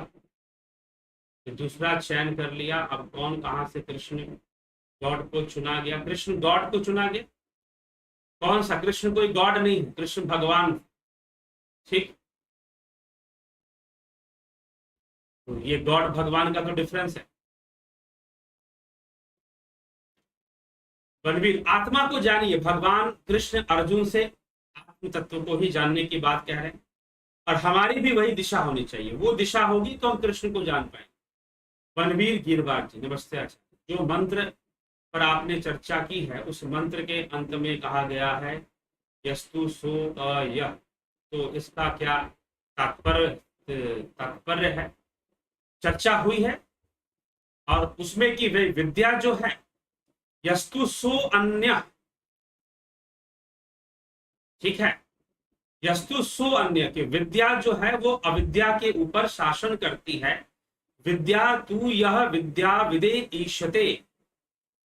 दूसरा चयन कर लिया, अब कौन कहां से कृष्ण गॉड को चुना गया, कृष्ण गॉड को चुना गया, कौन सा कृष्ण, कोई गॉड नहीं है, कृष्ण भगवान, ठीक। तो ये गॉड भगवान का तो डिफरेंस है। बलवीर, आत्मा को जानिए, भगवान कृष्ण अर्जुन से आत्म तत्व को ही जानने की बात कह रहे हैं, और हमारी भी वही दिशा होनी चाहिए, वो दिशा होगी तो हम कृष्ण को जान पाएंगे। बनवीर गिरवार जी नमस्ते आचार्य, जो मंत्र पर आपने चर्चा की है उस मंत्र के अंत में कहा गया है यस्तु सो यह, तो इसका क्या तात्पर्य है, चर्चा हुई है, और उसमें की वे विद्या जो है यस्तु सो अन्य, ठीक है, यस्तु सो अन्य की विद्या जो है वो अविद्या के ऊपर शासन करती है, विद्या तू यह विद्या विदे ईशते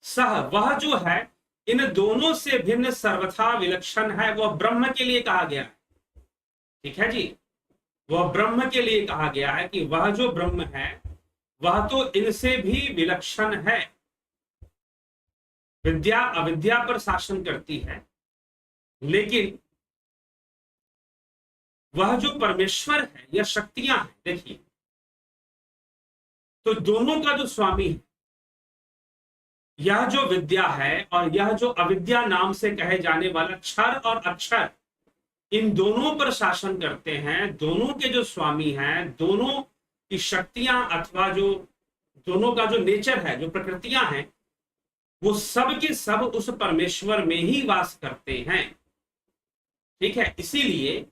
सह, वह जो है इन दोनों से भिन्न सर्वथा विलक्षण है, वह ब्रह्म के लिए कहा गया है, ठीक है जी, वह ब्रह्म के लिए कहा गया है कि वह जो ब्रह्म है वह तो इनसे भी विलक्षण है। विद्या अविद्या पर शासन करती है, लेकिन वह जो परमेश्वर है, यह शक्तियां हैं, देखिए, तो दोनों का जो स्वामी है, यह जो विद्या है और यह जो अविद्या नाम से कहे जाने वाला क्षर और अक्षर, इन दोनों पर शासन करते हैं, दोनों के जो स्वामी हैं, दोनों की शक्तियां अथवा जो दोनों का जो नेचर है, जो प्रकृतियां हैं, वो सब के सब उस परमेश्वर में ही वास करते हैं, ठीक है, इसीलिए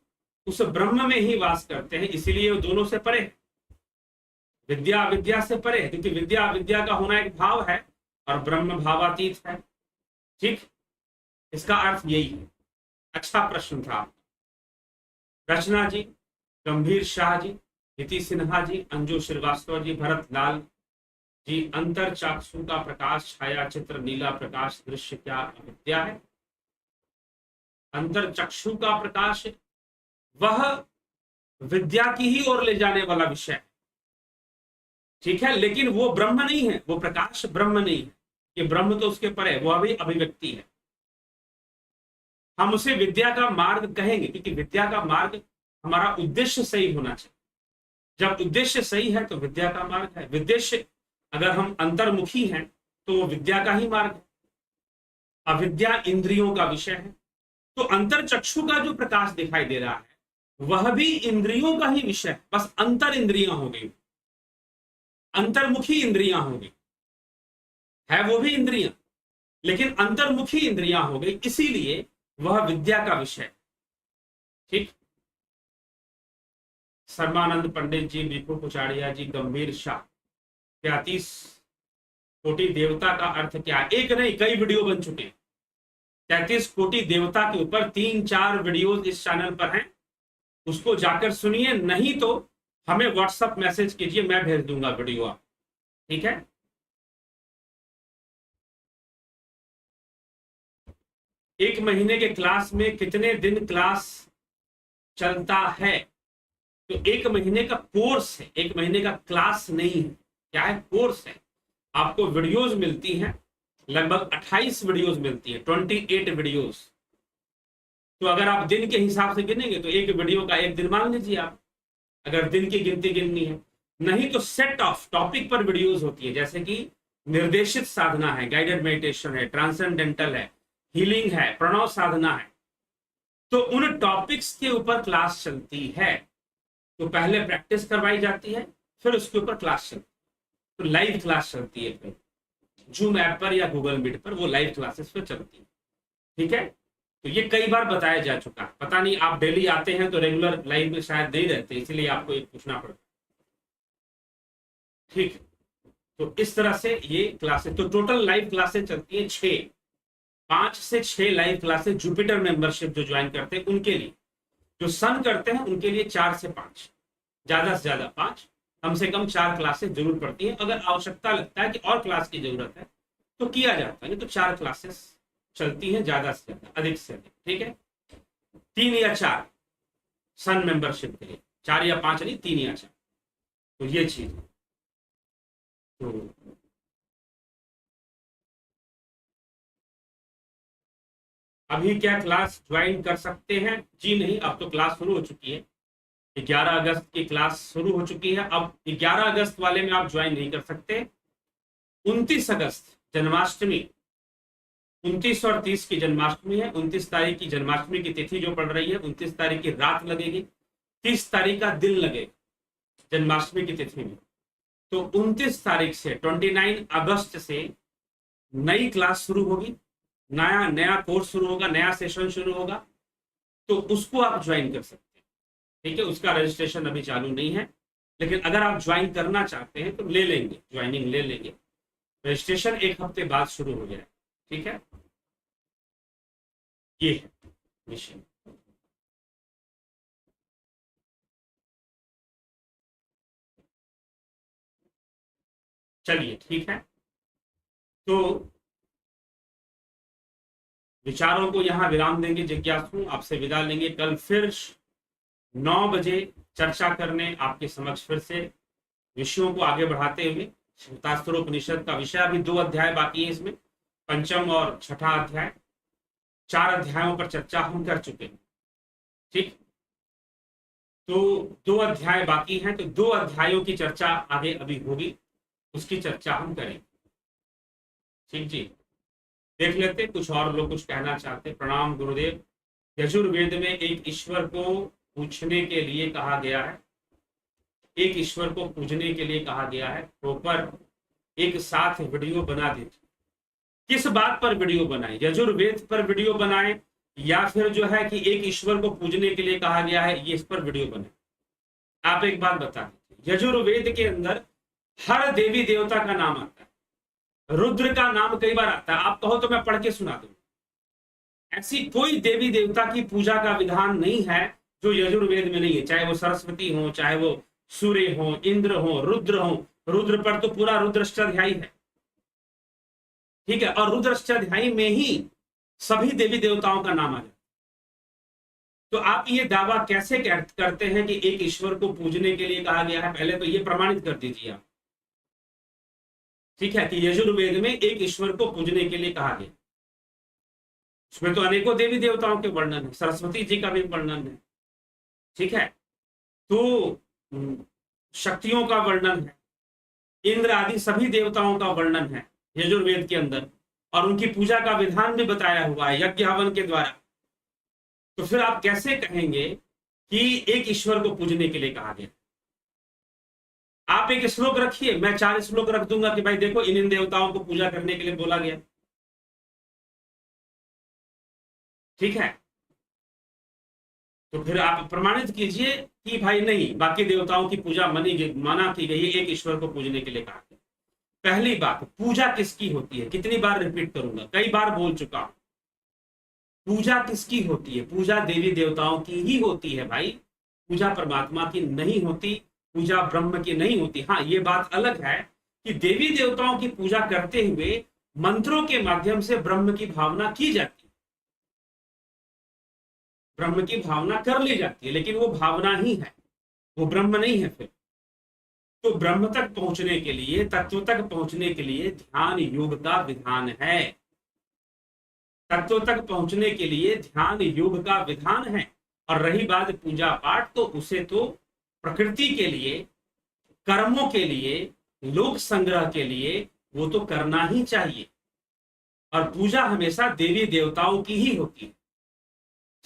उस ब्रह्म में ही वास करते हैं, इसीलिए वो दोनों से परे, विद्या अविद्या से परे है, क्योंकि विद्या अविद्या का होना एक भाव है और ब्रह्म भावातीत है, ठीक, इसका अर्थ यही है। अच्छा प्रश्न था। रचना जी, गंभीर शाह जी, नीति सिन्हा जी, अंजू श्रीवास्तव जी, भरत लाल जी, अंतर चाक्षु का प्रकाश, छाया चित्र नीला प्रकाश, दृश्य क्या अविद्या है, अंतर चक्षु का प्रकाश वह विद्या की ही ओर ले जाने वाला विषय है, ठीक है, लेकिन वो ब्रह्म नहीं है, वो प्रकाश ब्रह्म नहीं है, ये ब्रह्म तो उसके परे है, वो अभी अभिव्यक्ति है। हम उसे विद्या का मार्ग कहेंगे, क्योंकि विद्या का मार्ग हमारा उद्देश्य सही होना चाहिए, जब उद्देश्य सही है तो विद्या का मार्ग है, उद्देश्य अगर हम अंतर्मुखी हैं तो वो विद्या का ही मार्ग है, अविद्या इंद्रियों का विषय है, तो अंतर चक्षु का जो प्रकाश दिखाई दे रहा है वह भी इंद्रियों का ही विषय है, बस अंतर इंद्रियां हो गई, अंतर्मुखी इंद्रियां हो गई, है वो भी इंद्रियां लेकिन अंतर्मुखी इंद्रियां हो गई, इसीलिए वह विद्या का विषय, ठीक। सर्वानंद पंडित जी, विभु कुचाड़िया जी, गंभीर शाह, 33 कोटि देवता का अर्थ क्या है, एक नहीं कई वीडियो बन चुके हैं, 33 कोटि देवता के ऊपर 3-4 वीडियोस इस चैनल पर हैं, उसको जाकर सुनिए, नहीं तो हमें व्हाट्सएप मैसेज कीजिए, मैं भेज दूंगा वीडियो आप, ठीक है। एक महीने के क्लास में कितने दिन क्लास चलता है, तो एक महीने का कोर्स है, एक महीने का क्लास नहीं है, क्या है, कोर्स है। आपको वीडियोस मिलती हैं, लगभग 28 वीडियोस मिलती है, 28 वीडियोस, तो अगर आप दिन के हिसाब से गिनेंगे तो एक वीडियो का एक दिन मान लीजिए आप, अगर दिन की गिनती गिननी है, नहीं तो सेट ऑफ टॉपिक पर वीडियोस होती है, जैसे कि निर्देशित साधना है, गाइडेड मेडिटेशन है, ट्रांसेंडेंटल है, हीलिंग है, प्रणव साधना है, तो उन टॉपिक्स के ऊपर क्लास चलती है, तो पहले प्रैक्टिस करवाई जाती है, फिर उसके ऊपर क्लास चलती है, तो लाइव क्लास चलती है फिर जूम ऐप पर या गूगल मीट पर, वो लाइव क्लासेस पर चलती है। ठीक है, तो ये कई बार बताया जा चुका है। पता नहीं आप डेली आते हैं तो रेगुलर लाइव में शायद नहीं रहते, इसलिए आपको ये पूछना पड़ता। ठीक, तो इस तरह से ये क्लासेस, तो टोटल लाइव क्लासेस चलती है 6, 5 से 6 लाइव क्लासेस जुपिटर मेंबरशिप जो ज्वाइन करते हैं उनके लिए। जो सन करते हैं उनके लिए 4 से 5, ज्यादा से ज्यादा 5, कम से कम 4 क्लासेस जरूर पड़ती है। अगर आवश्यकता लगता है कि और क्लास की जरूरत है तो किया जाता है, नहीं तो 4 क्लासेस चलती हैं ज्यादा से ज्यादा, अधिक से अधिक। ठीक है, 3 या 4 सन मेंबरशिप के लिए, 4 या 5 नहीं, 3 या 4, तो ये चीज है। तो अभी क्या क्लास ज्वाइन कर सकते हैं? जी नहीं, अब तो क्लास शुरू हो चुकी है। 11 अगस्त की क्लास शुरू हो चुकी है। अब 11 अगस्त वाले में आप ज्वाइन नहीं कर सकते। 29 अगस्त जन्माष्टमी, 29 और 30 की जन्माष्टमी है। 29 तारीख की जन्माष्टमी की तिथि जो पड़ रही है, 29 तारीख की रात लगेगी, 30 तारीख का दिन लगेगा जन्माष्टमी की तिथि में। तो 29 तारीख से 29 अगस्त से नई क्लास शुरू होगी, नया नया कोर्स शुरू होगा, नया सेशन शुरू होगा, तो उसको आप ज्वाइन कर सकते हैं। ठीक है, उसका रजिस्ट्रेशन अभी चालू नहीं है, लेकिन अगर आप ज्वाइन करना चाहते हैं तो ले लेंगे, ज्वाइनिंग ले लेंगे। रजिस्ट्रेशन 1 हफ्ते बाद शुरू हो जाए। ठीक है, ये है विषय। चलिए ठीक है, तो विचारों को यहां विराम देंगे। जिज्ञासु आपसे विदा लेंगे। कल फिर 9 बजे चर्चा करने आपके समक्ष फिर से विषयों को आगे बढ़ाते हुए। श्वेतास्त्रोपनिषद का विषय अभी 2 अध्याय बाकी है, इसमें पंचम और छठा अध्याय, 4 अध्यायों पर चर्चा हम कर चुके हैं। ठीक, तो 2 अध्याय बाकी हैं, तो 2 अध्यायों की चर्चा आगे अभी होगी, उसकी चर्चा हम करेंगे। ठीक जी, देख लेते कुछ और लोग कुछ कहना चाहते। प्रणाम गुरुदेव। यजुर्वेद में एक ईश्वर को पूछने के लिए कहा गया है, एक ईश्वर को पूजने के लिए कहा गया है। प्रॉपर एक साथ वीडियो बना दीजिए। किस बात पर वीडियो बनाए? यजुर्वेद पर वीडियो बनाए, या फिर जो है कि एक ईश्वर को पूजने के लिए कहा गया है, ये इस पर वीडियो बनाए? आप एक बात बता दीजिए। यजुर्वेद के अंदर हर देवी देवता का नाम आता है, रुद्र का नाम कई बार आता है। आप कहो तो मैं पढ़ के सुना दूं। ऐसी कोई देवी देवता की पूजा का विधान नहीं है जो यजुर्वेद में नहीं है, चाहे वो सरस्वती हो, चाहे वो सूर्य हो, इंद्र हो, रुद्र हो। रुद्र पर तो पूरा रुद्राष्टाध्यायी है। ठीक है, और रुद्राष्टाध्यायी में ही सभी देवी देवताओं का नाम आ जाता है। तो आप ये दावा कैसे करते हैं कि एक ईश्वर को पूजने के लिए कहा गया है? पहले तो ये प्रमाणित कर दीजिए आप। ठीक है, कि यजुर्वेद में एक ईश्वर को पूजने के लिए कहा गया। उसमें तो अनेकों देवी देवताओं के वर्णन है, सरस्वती जी का भी वर्णन है। ठीक है, तो शक्तियों का वर्णन है, इंद्र आदि सभी देवताओं का वर्णन है यजुर्वेद के अंदर, और उनकी पूजा का विधान भी बताया हुआ है यज्ञ हवन के द्वारा। तो फिर आप कैसे कहेंगे कि एक ईश्वर को पूजने के लिए कहा गया? आप एक श्लोक रखिए, मैं 4 श्लोक रख दूंगा कि भाई देखो इन देवताओं को पूजा करने के लिए बोला गया। ठीक है, तो फिर आप प्रमाणित कीजिए कि भाई नहीं, बाकी देवताओं की पूजा माना की गई है, एक ईश्वर को पूजने के लिए कहा गया। पहली बात, पूजा किसकी होती है? कितनी बार रिपीट करूंगा, कई बार बोल चुका हूं। पूजा किसकी होती है? पूजा देवी देवताओं की ही होती है भाई। पूजा परमात्मा की नहीं होती, पूजा ब्रह्म की नहीं होती। हाँ, ये बात अलग है कि देवी देवताओं की पूजा करते हुए मंत्रों के माध्यम से ब्रह्म की भावना की जाती है, ब्रह्म की भावना कर ली जाती है, लेकिन वो भावना ही है, वो ब्रह्म नहीं है। फिर तो ब्रह्म तक पहुंचने के लिए, तत्व तक पहुंचने के लिए ध्यान योग का विधान है। तत्व तक पहुंचने के लिए ध्यान योग का विधान है। और रही बात पूजा पाठ, तो उसे तो प्रकृति के लिए, कर्मों के लिए, लोक संग्रह के लिए वो तो करना ही चाहिए। और पूजा हमेशा देवी देवताओं की ही होती है।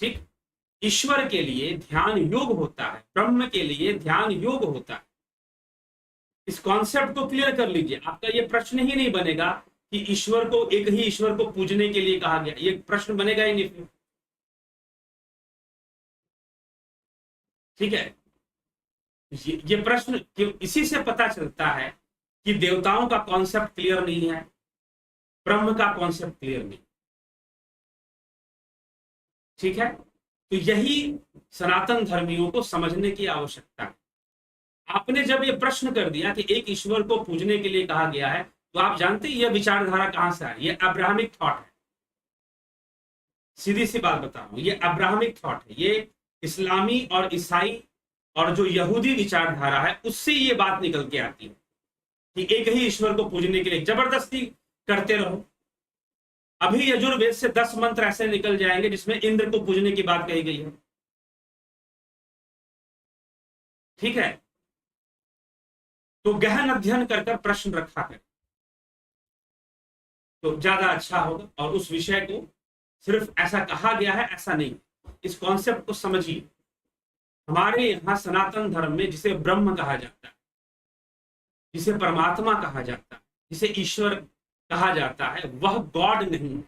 ठीक, ईश्वर के लिए ध्यान योग होता है, ब्रह्म के लिए ध्यान योग होता है। इस कॉन्सेप्ट को क्लियर कर लीजिए, आपका ये प्रश्न ही नहीं बनेगा कि ईश्वर को, एक ही ईश्वर को पूजने के लिए कहा गया, ये प्रश्न बनेगा ही नहीं। ठीक है, ये प्रश्न क्यों, इसी से पता चलता है कि देवताओं का कॉन्सेप्ट क्लियर नहीं है, ब्रह्म का कॉन्सेप्ट क्लियर नहीं। ठीक है, तो यही सनातन धर्मियों को समझने की आवश्यकता है। आपने जब ये प्रश्न कर दिया कि एक ईश्वर को पूजने के लिए कहा गया है, तो आप जानते हैं यह विचारधारा कहां से आई, ये अब्राहमिक थॉट है। सीधी सी बात बता रहा हूं, ये अब्राहमिक थॉट है, ये इस्लामी और ईसाई और जो यहूदी विचारधारा है उससे ये बात निकल के आती है कि एक ही ईश्वर को पूजने के लिए जबरदस्ती करते रहो। अभी यजुर्वेद से 10 मंत्र ऐसे निकल जाएंगे जिसमें इंद्र को पूजने की बात कही गई है। ठीक है, तो गहन अध्ययन कर प्रश्न रखा है तो ज्यादा अच्छा होगा, और उस विषय को सिर्फ ऐसा कहा गया है ऐसा नहीं, इस कॉन्सेप्ट को समझिए। हमारे यहां सनातन धर्म में जिसे ब्रह्म कहा जाता है, जिसे परमात्मा कहा जाता है, जिसे ईश्वर कहा जाता है, वह गॉड नहीं,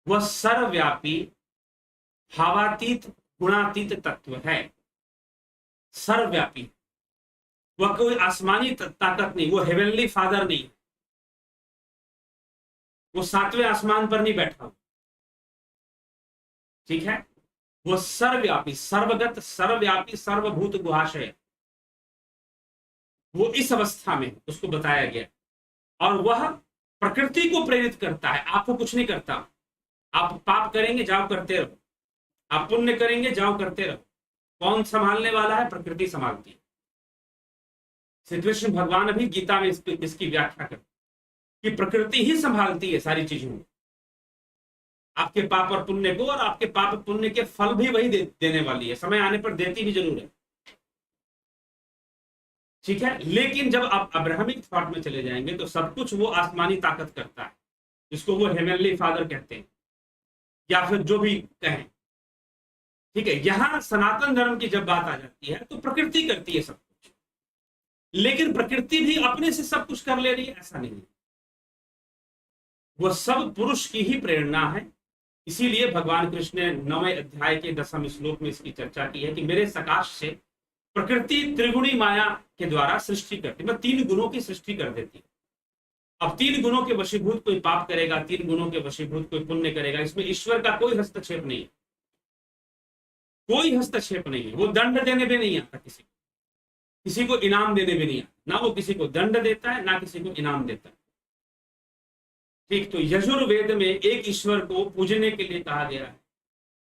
वह सर्वव्यापी भावातीत गुणातीत तत्व है, सर्वव्यापी। वह कोई आसमानी ताकत नहीं, वो हेवनली फादर नहीं, वो 7वें आसमान पर नहीं बैठा। ठीक है, वो सर्वव्यापी, सर्वगत, सर्वव्यापी, सर्वभूत गुहाशय, वो इस अवस्था में उसको बताया गया। और वह प्रकृति को प्रेरित करता है, आपको कुछ नहीं करता। आप पाप करेंगे जाओ करते रहो, आप पुण्य करेंगे जाओ करते रहो। कौन संभालने वाला है? प्रकृति संभालती है। श्री कृष्ण भगवान अभी गीता में इसकी व्याख्या करते कि प्रकृति ही संभालती है सारी चीजों में, आपके पाप और पुण्य को, और आपके पाप पुण्य के फल भी वही देने वाली है, समय आने पर देती भी जरूर है। ठीक है, लेकिन जब आप अब्राहमिक थॉट में चले जाएंगे तो सब कुछ वो आसमानी ताकत करता है, जिसको वो हेवनली फादर कहते हैं, या फिर जो भी कहें। ठीक है, यहां सनातन धर्म की जब बात आ जाती है तो प्रकृति करती है सब कुछ, लेकिन प्रकृति भी अपने से सब कुछ कर ले रही है ऐसा नहीं, वह सब पुरुष की ही प्रेरणा है। इसीलिए भगवान कृष्ण ने 9वें अध्याय के 10वें श्लोक में इसकी चर्चा की है कि मेरे सकाश से प्रकृति त्रिगुणी माया के द्वारा सृष्टि करती, मतलब 3 गुणों की सृष्टि कर देती है। अब 3 गुणों के वशीभूत कोई पाप करेगा, 3 गुणों के वशीभूत कोई पुण्य करेगा, इसमें ईश्वर का कोई हस्तक्षेप नहीं है, कोई हस्तक्षेप नहीं है। वो दंड देने भी नहीं आता किसी को इनाम देने भी नहीं आता, ना वो किसी को दंड देता है ना किसी को इनाम देता है। ठीक, तो यजुर्वेद में एक ईश्वर को पूजने के लिए कहा गया है।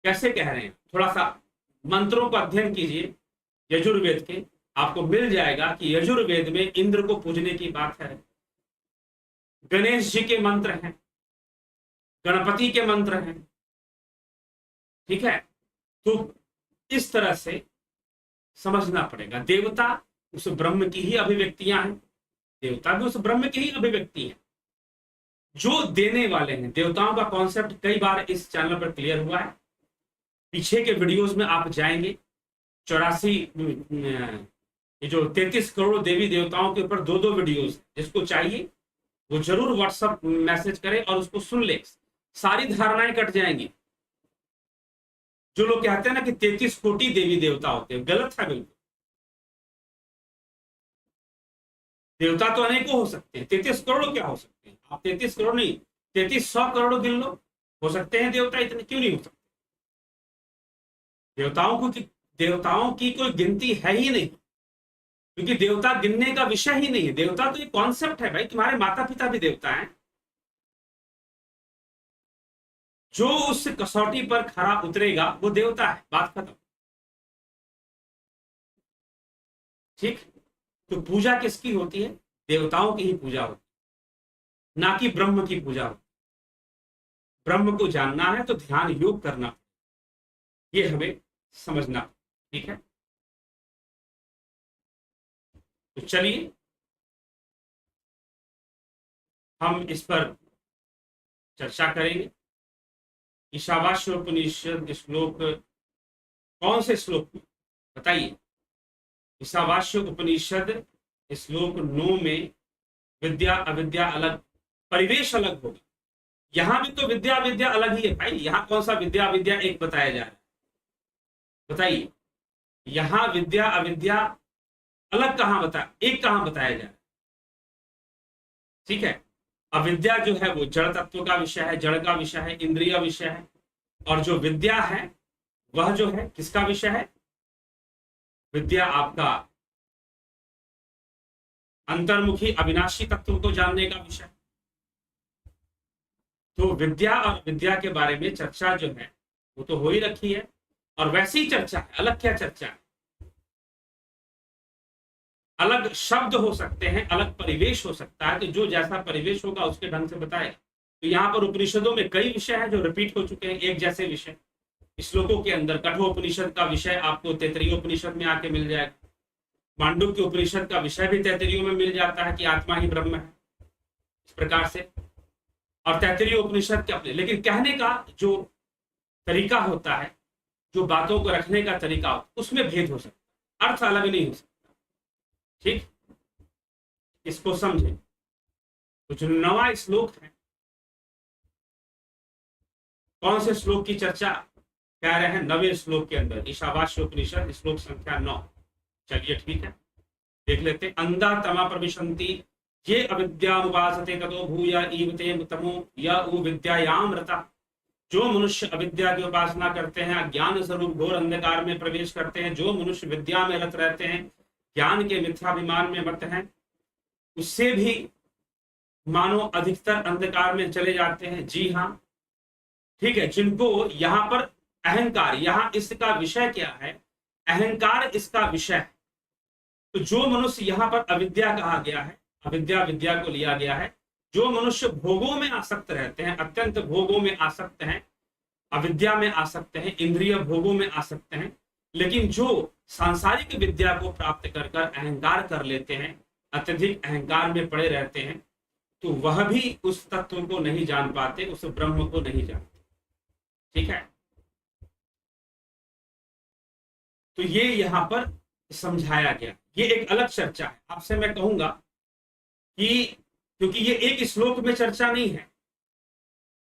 कैसे कह रहे हैं? थोड़ा सा मंत्रों का अध्ययन कीजिए यजुर्वेद के, आपको मिल जाएगा कि यजुर्वेद में इंद्र को पूजने की बात है, गणेश जी के मंत्र हैं, गणपति के मंत्र हैं। ठीक है, तो इस तरह से समझना पड़ेगा। देवता उस ब्रह्म की ही अभिव्यक्तियां हैं, देवता भी उस ब्रह्म की ही अभिव्यक्ति है, जो देने वाले हैं। देवताओं का कॉन्सेप्ट कई बार इस चैनल पर क्लियर हुआ है, पीछे के वीडियोस में आप जाएंगे, 84 ये जो 33 करोड़ देवी देवताओं के ऊपर 2-2 वीडियोस, जिसको चाहिए वो जरूर व्हाट्सएप मैसेज करे और उसको सुन ले, सारी धारणाएं कट जाएंगी। जो लोग कहते हैं ना कि 33 कोटि देवी देवता होते हैं, गलत है बिल्कुल। देवता तो अनेकों हो सकते हैं, 33 करोड़ क्या हो सकते हैं? आप 33 करोड़ नहीं, 3300 करोड़ गिन लो, हो सकते हैं देवता, इतने क्यों नहीं हो सकते? देवताओं की कोई गिनती है ही नहीं, क्योंकि देवता गिनने का विषय ही नहीं है। देवता तो एक कॉन्सेप्ट है भाई, तुम्हारे माता पिता भी देवता हैं। जो उस कसौटी पर खरा उतरेगा वो देवता है, बात खत्म। ठीक, तो पूजा किसकी होती है? देवताओं की ही पूजा होती है, ना कि ब्रह्म की पूजा होती। ब्रह्म को जानना है तो ध्यान योग करना, ये हमें समझना। ठीक है, तो चलिए हम इस पर चर्चा करेंगे। ईशावास्योपनिषद श्लोक, कौन से श्लोक में बताइए? ईशावास्य उपनिषद श्लोक 9 में विद्या अविद्या अलग, परिवेश अलग होगा। यहां भी तो विद्या विद्या अलग ही है भाई, यहां कौन सा विद्या विद्या एक बताया जा रहा है, बताइए। यहां विद्या अविद्या अलग कहां एक कहां बताया जा रहा है, ठीक है। अविद्या जो है वो जड़ तत्व का विषय है, जड़ का विषय है, इंद्रिय विषय है। और जो विद्या है वह जो है किसका विषय है, विद्या आपका अंतर्मुखी अविनाशी तत्व को जानने का विषय। तो विद्या और विद्या के बारे में चर्चा जो है वो तो हो ही रखी है, और वैसी ही चर्चा है। अलग क्या चर्चा है, अलग शब्द हो सकते हैं, अलग परिवेश हो सकता है, तो जो जैसा परिवेश होगा उसके ढंग से बताए। तो यहाँ पर उपनिषदों में कई विषय हैं जो रिपीट हो चुके हैं, एक जैसे विषय। श्लोकों के अंदर कठोपनिषद का विषय आपको तैत्तिरीयोपनिषद में आके मिल जाएगा। मांडुक्य उपनिषद का विषय भी तैत्तिरीयों में मिल जाता है कि आत्मा ही ब्रह्म है, इस प्रकार से। और तैत्तिरीय उपनिषद के अपने, लेकिन कहने का जो तरीका होता है, जो बातों को रखने का तरीका होता है, उसमें भेद हो सकता है, अर्थ अलग नहीं हो सकता, ठीक। इसको समझे। तो जो 9वां श्लोक है, कौन से श्लोक की चर्चा कह रहे हैं, 9वें श्लोक के अंदर ईशावास्य उपनिषद श्लोक संख्या 9। चलिए ठीक है, देख लेते। अंधा तमा प्रविशन्ति ये अविद्यामुपासते ततो भूया ईवते तमो या उ विद्यायाम रता। जो मनुष्य अविद्या की उपासना करते हैं, अज्ञान स्वरूप घोर अंधकार में प्रवेश करते हैं, जो मनुष्य विद्या में रत रहते हैं, ज्ञान के मिथ्याभिमान में मत हैं, उससे भी मानो अधिकतर अंधकार में चले जाते हैं। जी हाँ, ठीक है। जिनको यहाँ पर अहंकार, यहाँ इसका विषय क्या है, अहंकार इसका विषय है। तो जो मनुष्य यहाँ पर अविद्या कहा गया है, अविद्या विद्या को लिया गया है, जो मनुष्य भोगों में आसक्त रहते हैं, अत्यंत भोगों में आसक्त हैं, अविद्या में आसक्त हैं, इंद्रिय भोगों में आसक्त हैं, लेकिन जो सांसारिक विद्या को प्राप्त कर कर अहंकार कर लेते हैं, अत्यधिक अहंकार में पड़े रहते हैं, तो वह भी उस तत्व को नहीं जान पाते, उस ब्रह्म को नहीं जानते, ठीक है। तो ये यहां पर समझाया गया, ये एक अलग चर्चा है। आपसे मैं कहूंगा कि क्योंकि ये एक श्लोक में चर्चा नहीं है,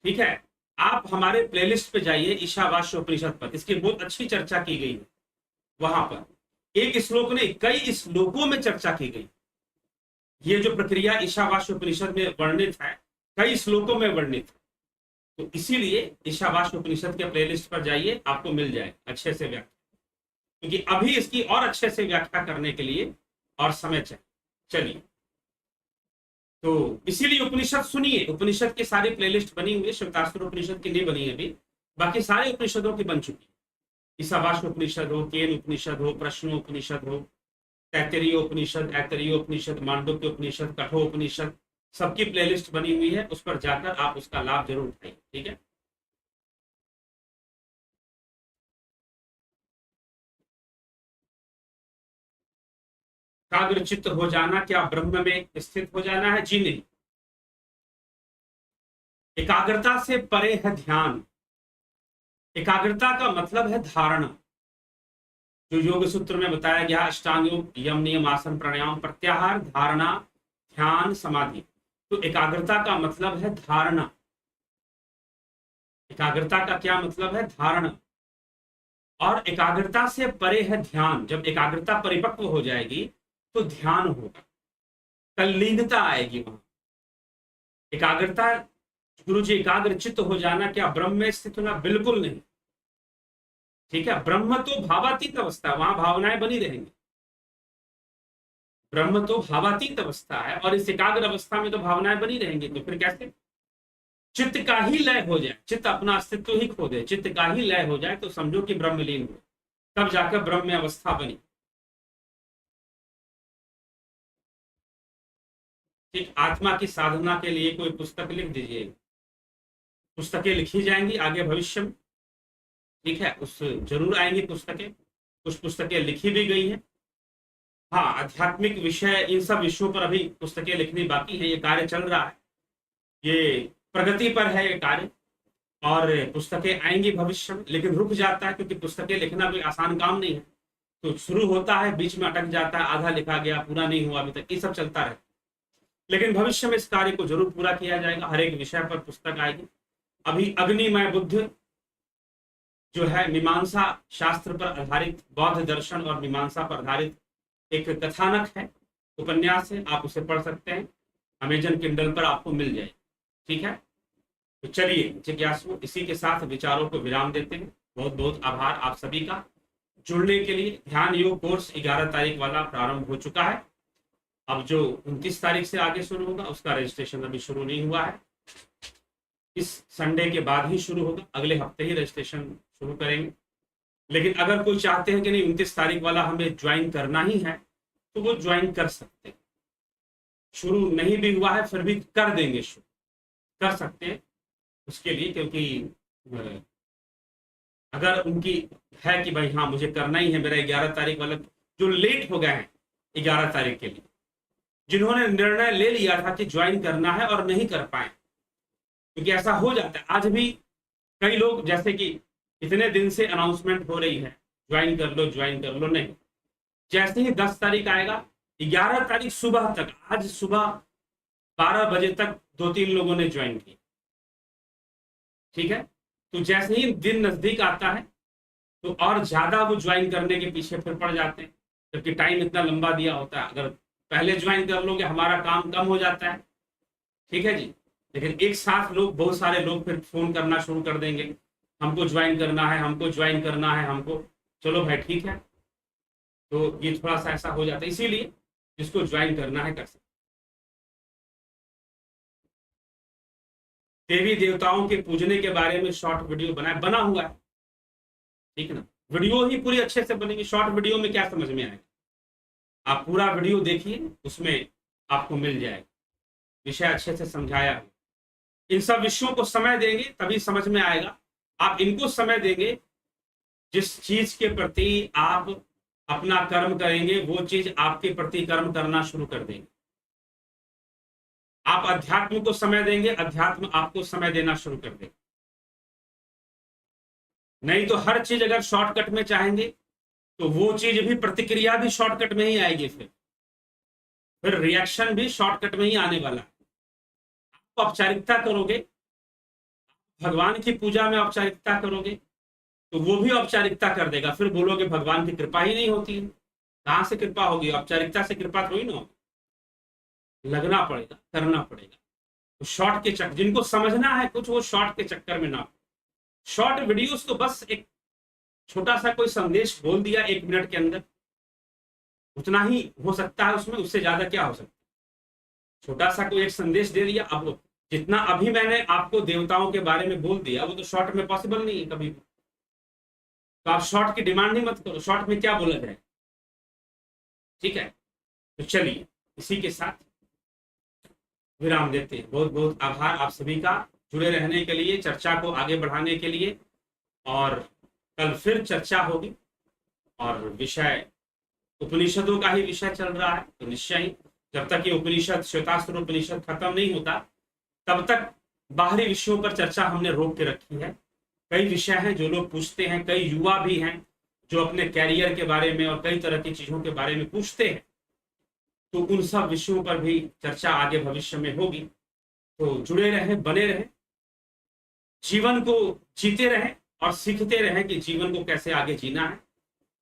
ठीक है, आप हमारे प्लेलिस्ट पे जाइए ईशावास्य उपनिषद पर, इसकी बहुत अच्छी चर्चा की गई है। वहां पर एक श्लोक नहीं, कई श्लोकों में चर्चा की गई। ये जो प्रक्रिया ईशावास्य उपनिषद में वर्णित है, कई श्लोकों में वर्णित है। तो इसीलिए ईशावास्य उपनिषद के प्लेलिस्ट पर जाइए, आपको मिल जाए अच्छे से व्याख्या, क्योंकि अभी इसकी और अच्छे से व्याख्या करने के लिए और समय चाहिए। चलिए, तो इसीलिए उपनिषद सुनिए। उपनिषद की सारी प्लेलिस्ट बनी हुई है, श्वेतास्त्र उपनिषद की नहीं बनी है अभी, बाकी सारे उपनिषदों की बन चुकी है। ईशावास्य उपनिषद हो, केन उपनिषद हो, प्रश्न उपनिषद हो, तैत्तिरीय उपनिषद, ऐतरेय उपनिषद, मांडुक्य उपनिषद, कठोपनिषद, सबकी प्लेलिस्ट बनी हुई है, उस पर जाकर आप उसका लाभ जरूर उठाइए, ठीक है। एकाग्रचित्त हो जाना क्या ब्रह्म में स्थित हो जाना है? जी नहीं। एकाग्रता से परे है ध्यान। एकाग्रता का मतलब है धारणा, जो योग सूत्र में बताया गया, अष्टांग योग, यम नियम आसन प्राणायाम प्रत्याहार, धारणा, ध्यान, समाधि। तो एकाग्रता का मतलब है धारणा। एकाग्रता का क्या मतलब है? धारणा। और एकाग्रता से परे है ध्यान। जब एकाग्रता परिपक्व हो जाएगी तो ध्यान होगा, तल्लीनता आएगी वहां। एकाग्रता, गुरु जी एकाग्र चित्त हो जाना क्या ब्रह्म में स्थित होना? बिल्कुल नहीं, ठीक है। ब्रह्म तो भावातीत अवस्था, वहां भावनाएं बनी रहेंगी। ब्रह्म तो भावातीत अवस्था है, और इस एकाग्र अवस्था में तो भावनाएं बनी रहेंगी। तो फिर कैसे? चित्त का ही लय हो जाए, चित्त अपना अस्तित्व ही खो दे, चित्त का ही लय हो जाए, तो समझो कि ब्रह्मलीन हो, तब जाकर ब्रह्म में अवस्था बनी। ठीक, आत्मा की साधना के लिए कोई पुस्तक लिख दीजिए, पुस्तकें लिखी जाएंगी आगे भविष्य में, ठीक है। उस जरूर आएंगी पुस्तकें, कुछ पुस्तकें लिखी भी गई हैं। हाँ, आध्यात्मिक विषय, इन सब विषयों पर अभी पुस्तकें लिखनी बाकी है, ये कार्य चल रहा है, ये प्रगति पर है ये कार्य, और पुस्तकें आएंगी भविष्य में। लेकिन रुक जाता है, क्योंकि पुस्तकें लिखना कोई आसान काम नहीं है। तो शुरू होता है, बीच में अटक जाता है, आधा लिखा गया, पूरा नहीं हुआ अभी तक, ये सब चलता रहता है। लेकिन भविष्य में इस कार्य को जरूर पूरा किया जाएगा। हर एक विषय पर पुस्तक आएगी। अभी अग्निमय बुद्ध जो है मीमांसा शास्त्र पर आधारित, बौद्ध दर्शन और मीमांसा पर आधारित एक कथानक है, उपन्यास है, आप उसे पढ़ सकते हैं। अमेजन किंडल पर आपको मिल जाएगी। ठीक है, तो चलिए जिज्ञासु, इसी के साथ विचारों को विराम देते हैं। बहुत बहुत आभार आप सभी का जुड़ने के लिए। ध्यान योग कोर्स 11 तारीख वाला प्रारंभ हो चुका है। अब जो 29 तारीख से आगे शुरू होगा उसका रजिस्ट्रेशन अभी शुरू नहीं हुआ है। इस संडे के बाद ही शुरू होगा, अगले हफ्ते ही रजिस्ट्रेशन शुरू करेंगे। लेकिन अगर कोई चाहते हैं कि नहीं 29 तारीख वाला हमें ज्वाइन करना ही है, तो वो ज्वाइन कर सकते हैं। शुरू नहीं भी हुआ है फिर भी कर देंगे, शुरू कर सकते हैं उसके लिए, क्योंकि अगर उनकी है कि भाई हाँ मुझे करना ही है, मेरा 11 तारीख वाला, जो लेट हो गए हैं 11 तारीख के लिए, जिन्होंने निर्णय ले लिया था कि ज्वाइन करना है और नहीं कर पाए, क्योंकि ऐसा हो जाता है। आज भी कई लोग, जैसे कि इतने दिन से अनाउंसमेंट हो रही है ज्वाइन कर लो ज्वाइन कर लो, नहीं, जैसे ही 10 तारीख आएगा, 11 तारीख सुबह तक, आज सुबह 12 बजे तक 2-3 लोगों ने ज्वाइन किया। ठीक है, तो जैसे ही दिन नजदीक आता है तो और ज्यादा वो ज्वाइन करने के पीछे फिर पड़ जाते हैं, जबकि टाइम इतना लंबा दिया होता है। अगर पहले ज्वाइन कर लोगे हमारा काम कम हो जाता है। ठीक है जी, लेकिन एक साथ लोग, बहुत सारे लोग फिर फोन करना शुरू कर देंगे, हमको ज्वाइन करना है, हमको ज्वाइन करना है, हमको। चलो भाई ठीक है, तो ये थोड़ा सा ऐसा हो जाता है, इसीलिए जिसको ज्वाइन करना है कर सकते। देवी देवताओं के पूजने के बारे में शॉर्ट वीडियो बना हुआ है। ठीक है ना, वीडियो ही पूरी अच्छे से बनेगी। शॉर्ट वीडियो में क्या समझ में आएगा, आप पूरा वीडियो देखिए, उसमें आपको मिल जाएगा, विषय अच्छे से समझाया है। इन सब विषयों को समय देंगे तभी समझ में आएगा। आप इनको समय देंगे, जिस चीज के प्रति आप अपना कर्म करेंगे वो चीज आपके प्रति कर्म करना शुरू कर देंगे। आप अध्यात्म को समय देंगे, अध्यात्म आपको समय देना शुरू कर देगा। नहीं तो हर चीज अगर शॉर्टकट में चाहेंगे तो वो चीज भी, प्रतिक्रिया भी शॉर्टकट में ही आएगी, फिर रिएक्शन भी शॉर्टकट में ही आने वाला है। आप औपचारिकता करोगे, भगवान की पूजा में औपचारिकता करोगे तो वो भी औपचारिकता कर देगा, फिर बोलोगे भगवान की कृपा ही नहीं होती है। कहां से कृपा होगी, औपचारिकता से कृपा थोड़ी ना होगी, लगना पड़ेगा, करना पड़ेगा। तो शॉर्ट के चक्कर, जिनको समझना है कुछ, वो शॉर्ट के चक्कर में ना। शॉर्ट वीडियोस तो बस एक छोटा सा कोई संदेश बोल दिया 1 मिनट के अंदर, उतना ही हो सकता है उसमें, उससे ज्यादा क्या हो सकता है। छोटा सा कोई एक संदेश दे दिया। अब जितना अभी मैंने आपको देवताओं के बारे में बोल दिया वो तो शॉर्ट में पॉसिबल नहीं है कभी भी। तो आप शॉर्ट की डिमांड ही मत करो, शॉर्ट में क्या बोला जाए। ठीक है, तो चलिए इसी के साथ विराम देते हैं। बहुत बहुत आभार आप सभी का जुड़े रहने के लिए, चर्चा को आगे बढ़ाने के लिए। और कल फिर चर्चा होगी, और विषय उपनिषदों का ही विषय चल रहा है, तो निश्चय ही जब तक ये उपनिषद, श्वेतास्त्र उपनिषद खत्म नहीं होता तब तक बाहरी विषयों पर चर्चा हमने रोक के रखी है। कई विषय हैं जो लोग पूछते हैं, कई युवा भी हैं जो अपने कैरियर के बारे में और कई तरह की चीजों के बारे में पूछते हैं, तो उन सब विषयों पर भी चर्चा आगे भविष्य में होगी। तो जुड़े रहें, बने रहें, जीवन को जीते रहें और सीखते रहें कि जीवन को कैसे आगे जीना है,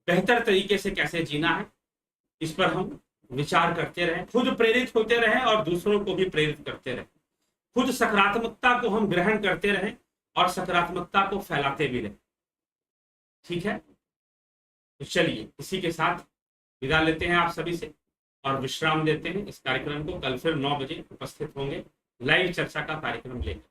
बेहतर तरीके से कैसे जीना है। इस पर हम विचार करते रहें, खुद प्रेरित होते रहें और दूसरों को भी प्रेरित करते रहें। खुद सकारात्मकता को हम ग्रहण करते रहें और सकारात्मकता को फैलाते भी रहें। ठीक है, तो चलिए इसी के साथ विदा लेते हैं आप सभी से और विश्राम देते हैं। इस कार्यक्रम को कल फिर 9 बजे उपस्थित होंगे, लाइव चर्चा का कार्यक्रम लेकर।